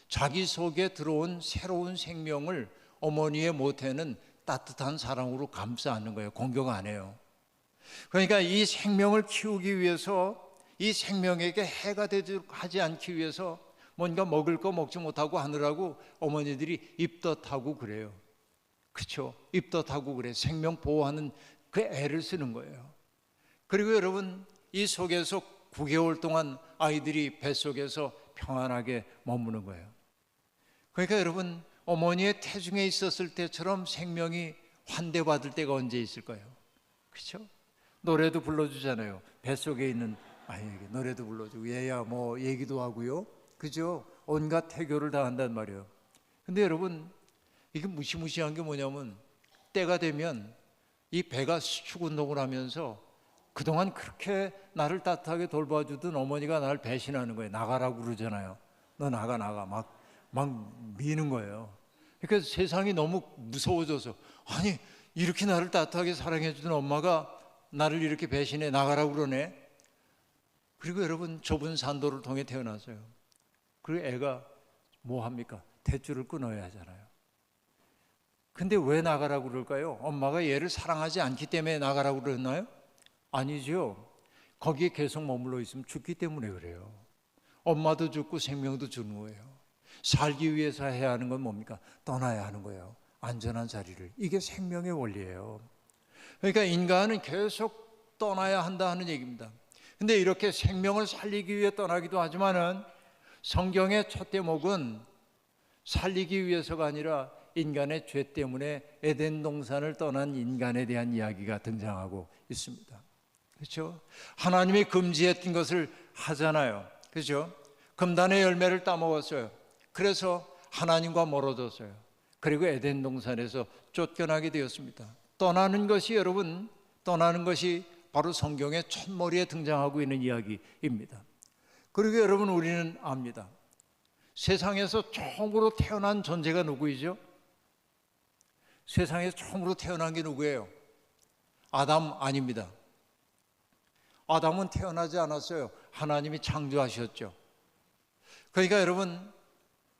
[SPEAKER 1] 자기 속에 들어온 새로운 생명을 어머니의 모태는 따뜻한 사랑으로 감싸 안는 거예요. 공격 안 해요. 그러니까 이 생명을 키우기 위해서, 이 생명에게 해가 되도록 하지 않기 위해서 뭔가 먹을 거 먹지 못하고 하느라고 어머니들이 입덧하고 그래요. 그렇죠? 입덧하고 그래. 생명 보호하는 그 애를 쓰는 거예요. 그리고 여러분, 이 속에서 9개월 동안 아이들이 뱃속에서 평안하게 머무는 거예요. 그러니까 여러분, 어머니의 태중에 있었을 때처럼 생명이 환대받을 때가 언제 있을 거예요? 그렇죠? 노래도 불러주잖아요. 뱃속에 있는 아이에게 노래도 불러주고 얘야 뭐 얘기도 하고요. 그죠? 온갖 태교를 다 한단 말이에요. 근데 여러분, 이게 무시무시한 게 뭐냐면 때가 되면 이 배가 수축 운동을 하면서 그동안 그렇게 나를 따뜻하게 돌봐주던 어머니가 나를 배신하는 거예요. 나가라고 그러잖아요. 너 나가 막 미는 거예요. 그러니까 세상이 너무 무서워져서, 아니 이렇게 나를 따뜻하게 사랑해주던 엄마가 나를 이렇게 배신해, 나가라고 그러네. 그리고 여러분, 좁은 산도를 통해 태어났어요. 그리고 애가 뭐 합니까? 탯줄을 끊어야 하잖아요. 근데 왜 나가라고 그럴까요? 엄마가 얘를 사랑하지 않기 때문에 나가라고 그러나요? 아니죠. 거기에 계속 머물러 있으면 죽기 때문에 그래요. 엄마도 죽고 생명도 주는 거예요. 살기 위해서 해야 하는 건 뭡니까? 떠나야 하는 거예요. 안전한 자리를. 이게 생명의 원리예요. 그러니까 인간은 계속 떠나야 한다 하는 얘기입니다. 근데 이렇게 생명을 살리기 위해 떠나기도 하지만은 성경의 첫 대목은 살리기 위해서가 아니라 인간의 죄 때문에 에덴 동산을 떠난 인간에 대한 이야기가 등장하고 있습니다. 그렇죠? 하나님이 금지했던 것을 하잖아요. 그렇죠? 금단의 열매를 따먹었어요. 그래서 하나님과 멀어졌어요. 그리고 에덴 동산에서 쫓겨나게 되었습니다. 떠나는 것이, 여러분, 떠나는 것이 바로 성경의 첫머리에 등장하고 있는 이야기입니다. 그리고 여러분, 우리는 압니다. 세상에서 처음으로 태어난 존재가 누구이죠? 세상에서 처음으로 태어난 게 누구예요? 아담 아닙니다. 아담은 태어나지 않았어요. 하나님이 창조하셨죠. 그러니까 여러분,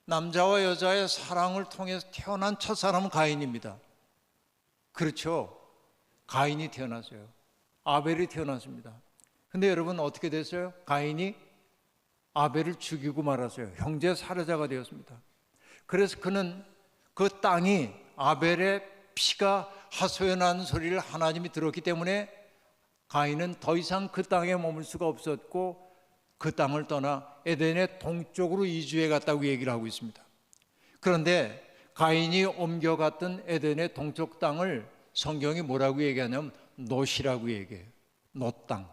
[SPEAKER 1] 남자와 여자의 사랑을 통해서 태어난 첫 사람은 가인입니다. 그렇죠? 가인이 태어났어요. 아벨이 태어났습니다. 근데 여러분, 어떻게 됐어요? 가인이 아벨을 죽이고 말았어요. 형제 살해자가 되었습니다. 그래서 그는 그 땅이 아벨의 피가 하소연하는 소리를 하나님이 들었기 때문에 가인은 더 이상 그 땅에 머물 수가 없었고 그 땅을 떠나 에덴의 동쪽으로 이주해 갔다고 얘기를 하고 있습니다. 그런데 가인이 옮겨갔던 에덴의 동쪽 땅을 성경이 뭐라고 얘기하냐면 놋이라고 얘기해요. 놋 땅.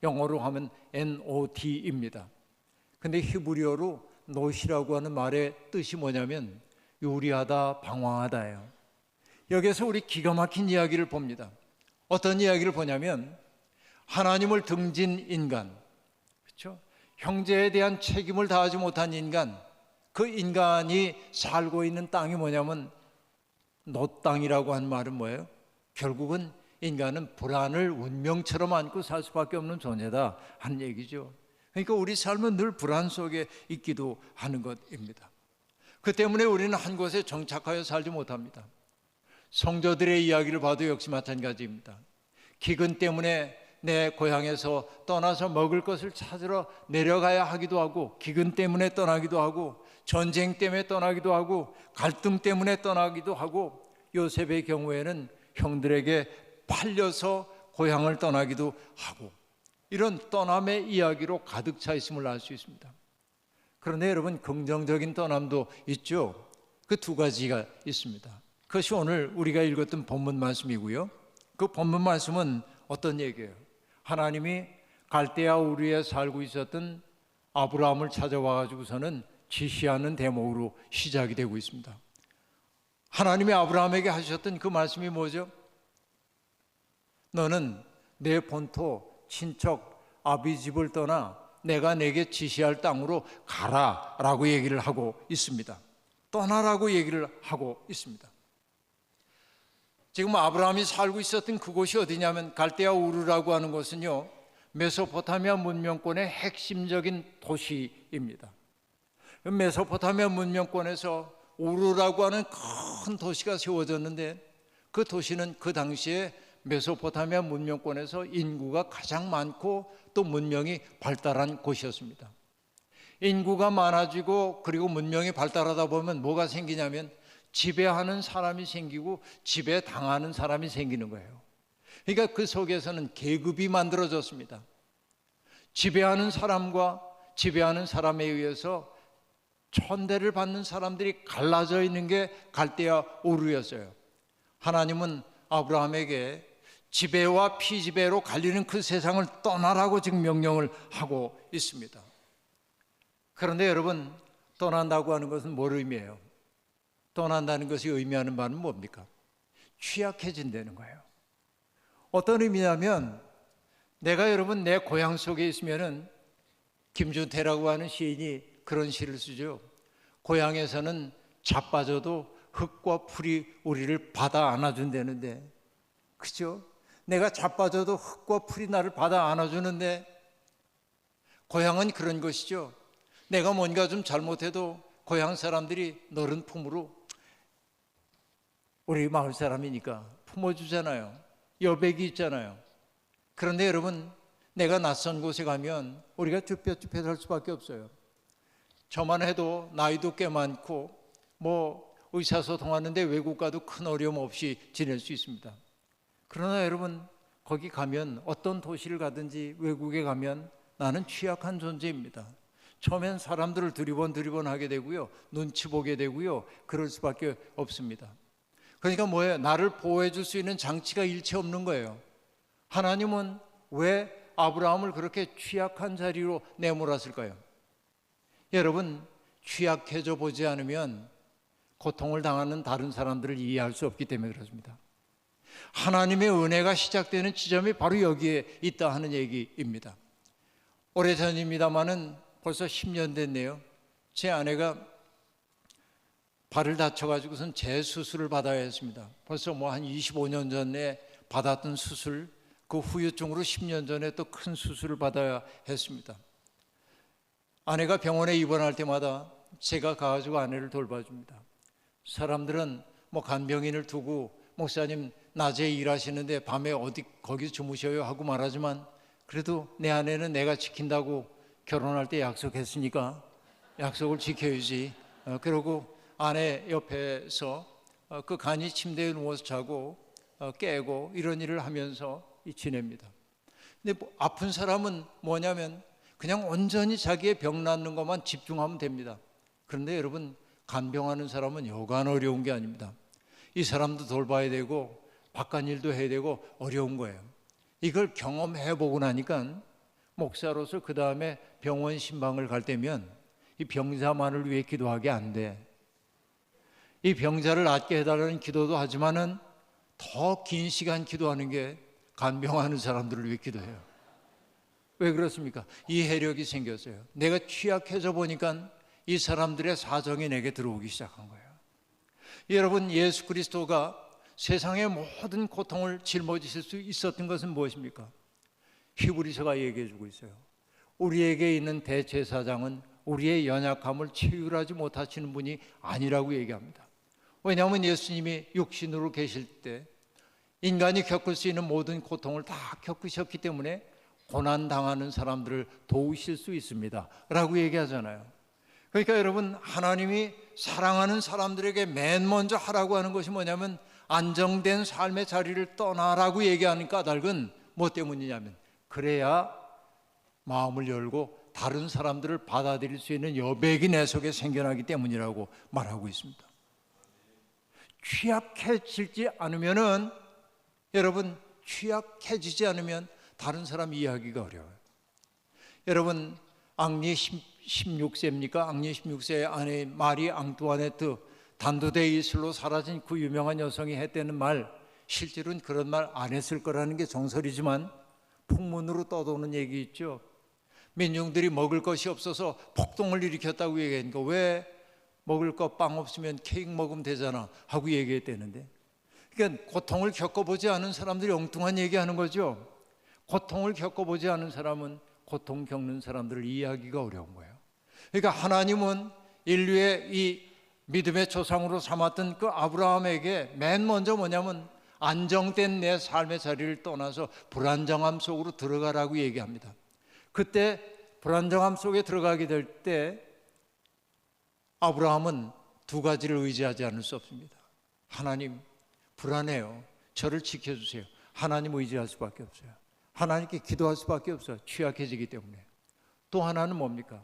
[SPEAKER 1] 영어로 하면 NOT입니다. 근데 히브리어로 놋이라고 하는 말의 뜻이 뭐냐면 요리하다, 방황하다예요. 여기서 우리 기가 막힌 이야기를 봅니다. 어떤 이야기를 보냐면 하나님을 등진 인간, 그렇죠? 형제에 대한 책임을 다하지 못한 인간, 그 인간이 살고 있는 땅이 뭐냐면 놋 땅이라고 한 말은 뭐예요? 결국은 인간은 불안을 운명처럼 안고 살 수밖에 없는 존재다 하는 얘기죠. 그러니까 우리 삶은 늘 불안 속에 있기도 하는 것입니다. 그 때문에 우리는 한 곳에 정착하여 살지 못합니다. 성도들의 이야기를 봐도 역시 마찬가지입니다. 기근 때문에 내 고향에서 떠나서 먹을 것을 찾으러 내려가야 하기도 하고, 기근 때문에 떠나기도 하고, 전쟁 때문에 떠나기도 하고 갈등 때문에 떠나기도 하고 요셉의 경우에는 형들에게 팔려서 고향을 떠나기도 하고 이런 떠남의 이야기로 가득 차 있음을 알 수 있습니다. 그런데 여러분 긍정적인 떠남도 있죠. 그 두 가지가 있습니다. 그것이 오늘 우리가 읽었던 본문 말씀이고요. 그 본문 말씀은 어떤 얘기예요? 하나님이 갈대아 우르에 살고 있었던 아브라함을 찾아와 가지고서는 지시하는 대목으로 시작이 되고 있습니다. 하나님이 아브라함에게 하셨던 그 말씀이 뭐죠? 너는 내 본토 친척 아비 집을 떠나 내가 내게 지시할 땅으로 가라라고 얘기를 하고 있습니다. 떠나라고 얘기를 하고 있습니다. 지금 아브라함이 살고 있었던 그곳이 어디냐면 갈대아 우르라고 하는 곳은요, 메소포타미아 문명권의 핵심적인 도시입니다. 메소포타미아 문명권에서 우르라고 하는 큰 도시가 세워졌는데 그 도시는 그 당시에 메소포타미아 문명권에서 인구가 가장 많고 또 문명이 발달한 곳이었습니다. 인구가 많아지고 그리고 문명이 발달하다 보면 뭐가 생기냐면 지배하는 사람이 생기고 지배당하는 사람이 생기는 거예요. 그러니까 그 속에서는 계급이 만들어졌습니다. 지배하는 사람과 지배하는 사람에 의해서 천대를 받는 사람들이 갈라져 있는 게 갈대아 우르였어요. 하나님은 아브라함에게 지배와 피지배로 갈리는 그 세상을 떠나라고 지금 명령을 하고 있습니다. 그런데 여러분, 떠난다고 하는 것은 뭘 의미해요? 떠난다는 것이 의미하는 바는 뭡니까? 취약해진다는 거예요. 어떤 의미냐면 내가 여러분 내 고향 속에 있으면은 김준태라고 하는 시인이 그런 시를 쓰죠. 고향에서는 자빠져도 흙과 풀이 우리를 받아 안아준다는데, 그죠? 내가 자빠져도 흙과 풀이 나를 받아 안아주는데 고향은 그런 것이죠. 내가 뭔가 좀 잘못해도 고향 사람들이 너른 품으로, 우리 마을 사람이니까 품어주잖아요. 여백이 있잖아요. 그런데 여러분, 내가 낯선 곳에 가면 우리가 쭈뼛쭈뼛할 수밖에 없어요. 저만 해도 나이도 꽤 많고 뭐 의사소통하는데 외국 가도 큰 어려움 없이 지낼 수 있습니다. 그러나 여러분, 거기 가면 어떤 도시를 가든지 외국에 가면 나는 취약한 존재입니다. 처음엔 사람들을 두리번 하게 되고요, 눈치 보게 되고요, 그럴 수밖에 없습니다. 그러니까 뭐예요? 나를 보호해 줄 수 있는 장치가 일체 없는 거예요. 하나님은 왜 아브라함을 그렇게 취약한 자리로 내몰았을까요? 여러분, 취약해져 보지 않으면 고통을 당하는 다른 사람들을 이해할 수 없기 때문에 그렇습니다. 하나님의 은혜가 시작되는 지점이 바로 여기에 있다 하는 얘기입니다. 오래전입니다마는 벌써 10년 됐네요. 제 아내가 발을 다쳐가지고선 재수술을 받아야 했습니다. 벌써 뭐 한 25년 전에 받았던 수술, 그 후유증으로 10년 전에 또 큰 수술을 받아야 했습니다. 아내가 병원에 입원할 때마다 제가 가가지고 아내를 돌봐줍니다. 사람들은 뭐 간병인을 두고 목사님 낮에 일하시는데 밤에 어디 거기 주무셔요 하고 말하지만, 그래도 내 아내는 내가 지킨다고 결혼할 때 약속했으니까 약속을 지켜야지. 그러고 아내 옆에서 그 간이 침대에 누워서 자고 깨고 이런 일을 하면서 지냅니다. 근데 아픈 사람은 뭐냐면 그냥 온전히 자기의 병 낫는 것만 집중하면 됩니다. 그런데 여러분, 간병하는 사람은 여간 어려운 게 아닙니다. 이 사람도 돌봐야 되고 바깥일도 해야 되고 어려운 거예요. 이걸 경험해보고 나니까 목사로서 그 다음에 병원 신방을 갈 때면 이 병자만을 위해 기도하게 안 돼. 이 병자를 낫게 해달라는 기도도 하지만은 더 긴 시간 기도하는 게 간병하는 사람들을 위해 기도해요. 왜 그렇습니까? 이해력이 생겼어요. 내가 취약해져 보니까 이 사람들의 사정이 내게 들어오기 시작한 거예요. 여러분, 예수 그리스도가 세상의 모든 고통을 짊어지실 수 있었던 것은 무엇입니까? 히브리서가 얘기해 주고 있어요. 우리에게 있는 대제사장은 우리의 연약함을 치유하지 못하시는 분이 아니라고 얘기합니다. 왜냐하면 예수님이 육신으로 계실 때 인간이 겪을 수 있는 모든 고통을 다 겪으셨기 때문에 고난당하는 사람들을 도우실 수 있습니다 라고 얘기하잖아요. 그러니까 여러분, 하나님이 사랑하는 사람들에게 맨 먼저 하라고 하는 것이 뭐냐면 안정된 삶의 자리를 떠나라고 얘기하는 까닭은 뭐 때문이냐면, 그래야 마음을 열고 다른 사람들을 받아들일 수 있는 여백이 내 속에 생겨나기 때문이라고 말하고 있습니다. 취약해지지 않으면은, 여러분, 취약해지지 않으면 다른 사람 이해하기가 어려워요. 여러분, 앙리 16세입니까? 앙리 16세의 아내 마리 앙뚜아네트, 단도대 이슬로 사라진 그 유명한 여성이 했다는 말, 실제로는 그런 말 안 했을 거라는 게 정설이지만 풍문으로 떠도는 얘기 있죠. 민중들이 먹을 것이 없어서 폭동을 일으켰다고 얘기하니까, 왜 먹을 거 빵 없으면 케이크 먹으면 되잖아 하고 얘기했다는데, 그러니까 고통을 겪어보지 않은 사람들이 엉뚱한 얘기하는 거죠. 고통을 겪어보지 않은 사람은 고통 겪는 사람들을 이해하기가 어려운 거예요. 그러니까 하나님은 인류의 이 믿음의 조상으로 삼았던 그 아브라함에게 맨 먼저 뭐냐면 안정된 내 삶의 자리를 떠나서 불안정함 속으로 들어가라고 얘기합니다. 그때 불안정함 속에 들어가게 될 때 아브라함은 두 가지를 의지하지 않을 수 없습니다. 하나님, 불안해요, 저를 지켜주세요. 하나님 의지할 수밖에 없어요. 하나님께 기도할 수밖에 없어요. 취약해지기 때문에. 또 하나는 뭡니까?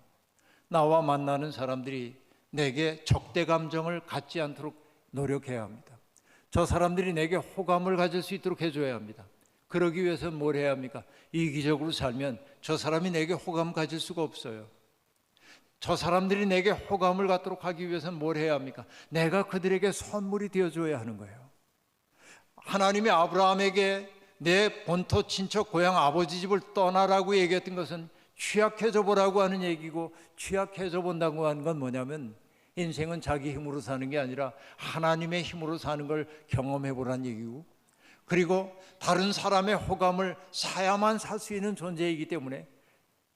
[SPEAKER 1] 나와 만나는 사람들이 내게 적대 감정을 갖지 않도록 노력해야 합니다. 저 사람들이 내게 호감을 가질 수 있도록 해줘야 합니다. 그러기 위해서는 뭘 해야 합니까? 이기적으로 살면 저 사람이 내게 호감 가질 수가 없어요. 저 사람들이 내게 호감을 갖도록 하기 위해서는 뭘 해야 합니까? 내가 그들에게 선물이 되어줘야 하는 거예요. 하나님이 아브라함에게 내 본토 친척 고향 아버지 집을 떠나라고 얘기했던 것은 취약해져 보라고 하는 얘기고, 취약해져 본다고 하는 건 뭐냐면 인생은 자기 힘으로 사는 게 아니라 하나님의 힘으로 사는 걸 경험해 보라는 얘기고, 그리고 다른 사람의 호감을 사야만 살 수 있는 존재이기 때문에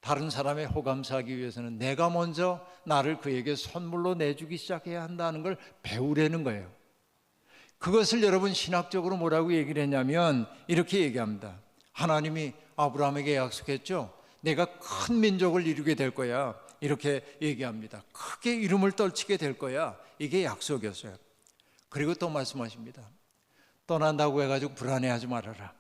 [SPEAKER 1] 다른 사람의 호감 사기 위해서는 내가 먼저 나를 그에게 선물로 내주기 시작해야 한다는 걸 배우려는 거예요. 그것을 여러분 신학적으로 뭐라고 얘기를 했냐면 이렇게 얘기합니다. 하나님이 아브라함에게 약속했죠. 내가 큰 민족을 이루게 될 거야. 이렇게 얘기합니다. 크게 이름을 떨치게 될 거야. 이게 약속이었어요. 그리고 또 말씀하십니다. 떠난다고 해가지고 불안해하지 말아라.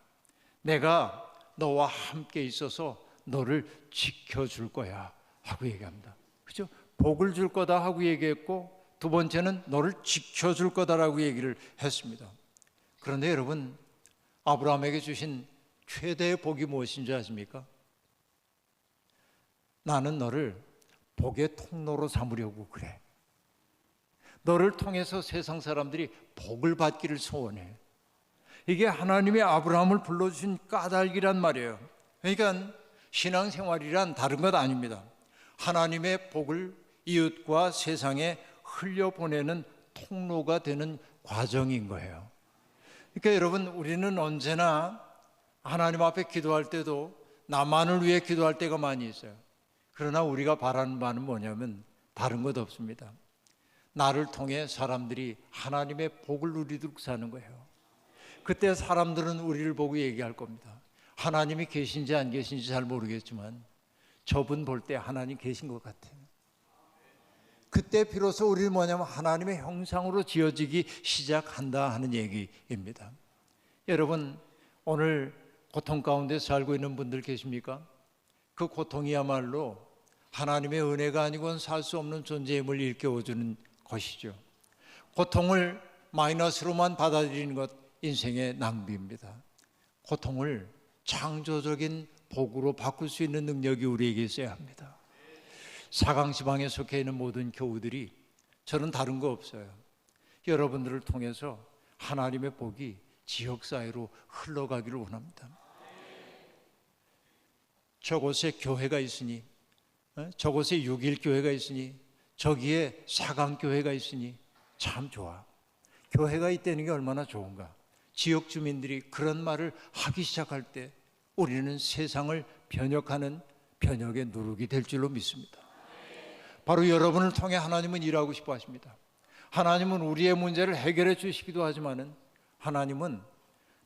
[SPEAKER 1] 내가 너와 함께 있어서 너를 지켜줄 거야 하고 얘기합니다. 그렇죠? 복을 줄 거다 하고 얘기했고, 두 번째는 너를 지켜줄 거다라고 얘기를 했습니다. 그런데 여러분, 아브라함에게 주신 최대의 복이 무엇인지 아십니까? 나는 너를 복의 통로로 삼으려고 그래. 너를 통해서 세상 사람들이 복을 받기를 소원해. 이게 하나님이 아브라함을 불러주신 까닭이란 말이에요. 그러니까 신앙생활이란 다른 것 아닙니다. 하나님의 복을 이웃과 세상에 흘려보내는 통로가 되는 과정인 거예요. 그러니까 여러분, 우리는 언제나 하나님 앞에 기도할 때도 나만을 위해 기도할 때가 많이 있어요. 그러나 우리가 바라는 바는 뭐냐면 다른 것 없습니다. 나를 통해 사람들이 하나님의 복을 누리도록 사는 거예요. 그때 사람들은 우리를 보고 얘기할 겁니다. 하나님이 계신지 안 계신지 잘 모르겠지만 저분 볼 때 하나님 계신 것 같아요. 그때 비로소 우리는 뭐냐면 하나님의 형상으로 지어지기 시작한다 하는 얘기입니다. 여러분, 오늘 고통 가운데 살고 있는 분들 계십니까? 그 고통이야말로 하나님의 은혜가 아니고는 살 수 없는 존재임을 일깨워주는 것이죠. 고통을 마이너스로만 받아들이는 것, 인생의 낭비입니다. 고통을 창조적인 복으로 바꿀 수 있는 능력이 우리에게 있어야 합니다. 사강지방에 속해 있는 모든 교우들이, 저는 다른 거 없어요. 여러분들을 통해서 하나님의 복이 지역사회로 흘러가기를 원합니다. 저곳에 교회가 있으니, 저곳에 6일 교회가 있으니, 저기에 사강교회가 있으니 참 좋아. 교회가 있다는 게 얼마나 좋은가. 지역 주민들이 그런 말을 하기 시작할 때 우리는 세상을 변혁하는 변혁의 누룩이 될 줄로 믿습니다. 바로 여러분을 통해 하나님은 일하고 싶어 하십니다. 하나님은 우리의 문제를 해결해 주시기도 하지만은 하나님은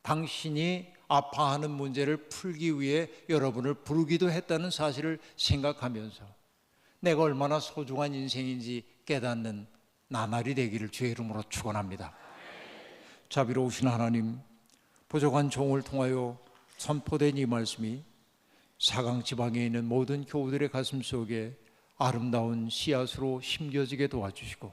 [SPEAKER 1] 당신이 아파하는 문제를 풀기 위해 여러분을 부르기도 했다는 사실을 생각하면서 내가 얼마나 소중한 인생인지 깨닫는 나날이 되기를 주의 이름으로 축원합니다. 자비로우신 하나님, 부족한 종을 통하여 선포된 이 말씀이 사강 지방에 있는 모든 교우들의 가슴 속에 아름다운 씨앗으로 심겨지게 도와주시고,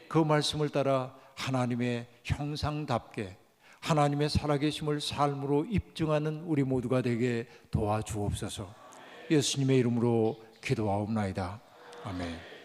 [SPEAKER 1] 그 말씀을 따라 하나님의 형상답게 하나님의 살아계심을 삶으로 입증하는 우리 모두가 되게 도와주옵소서. 예수님의 이름으로 기도하옵나이다. 아멘.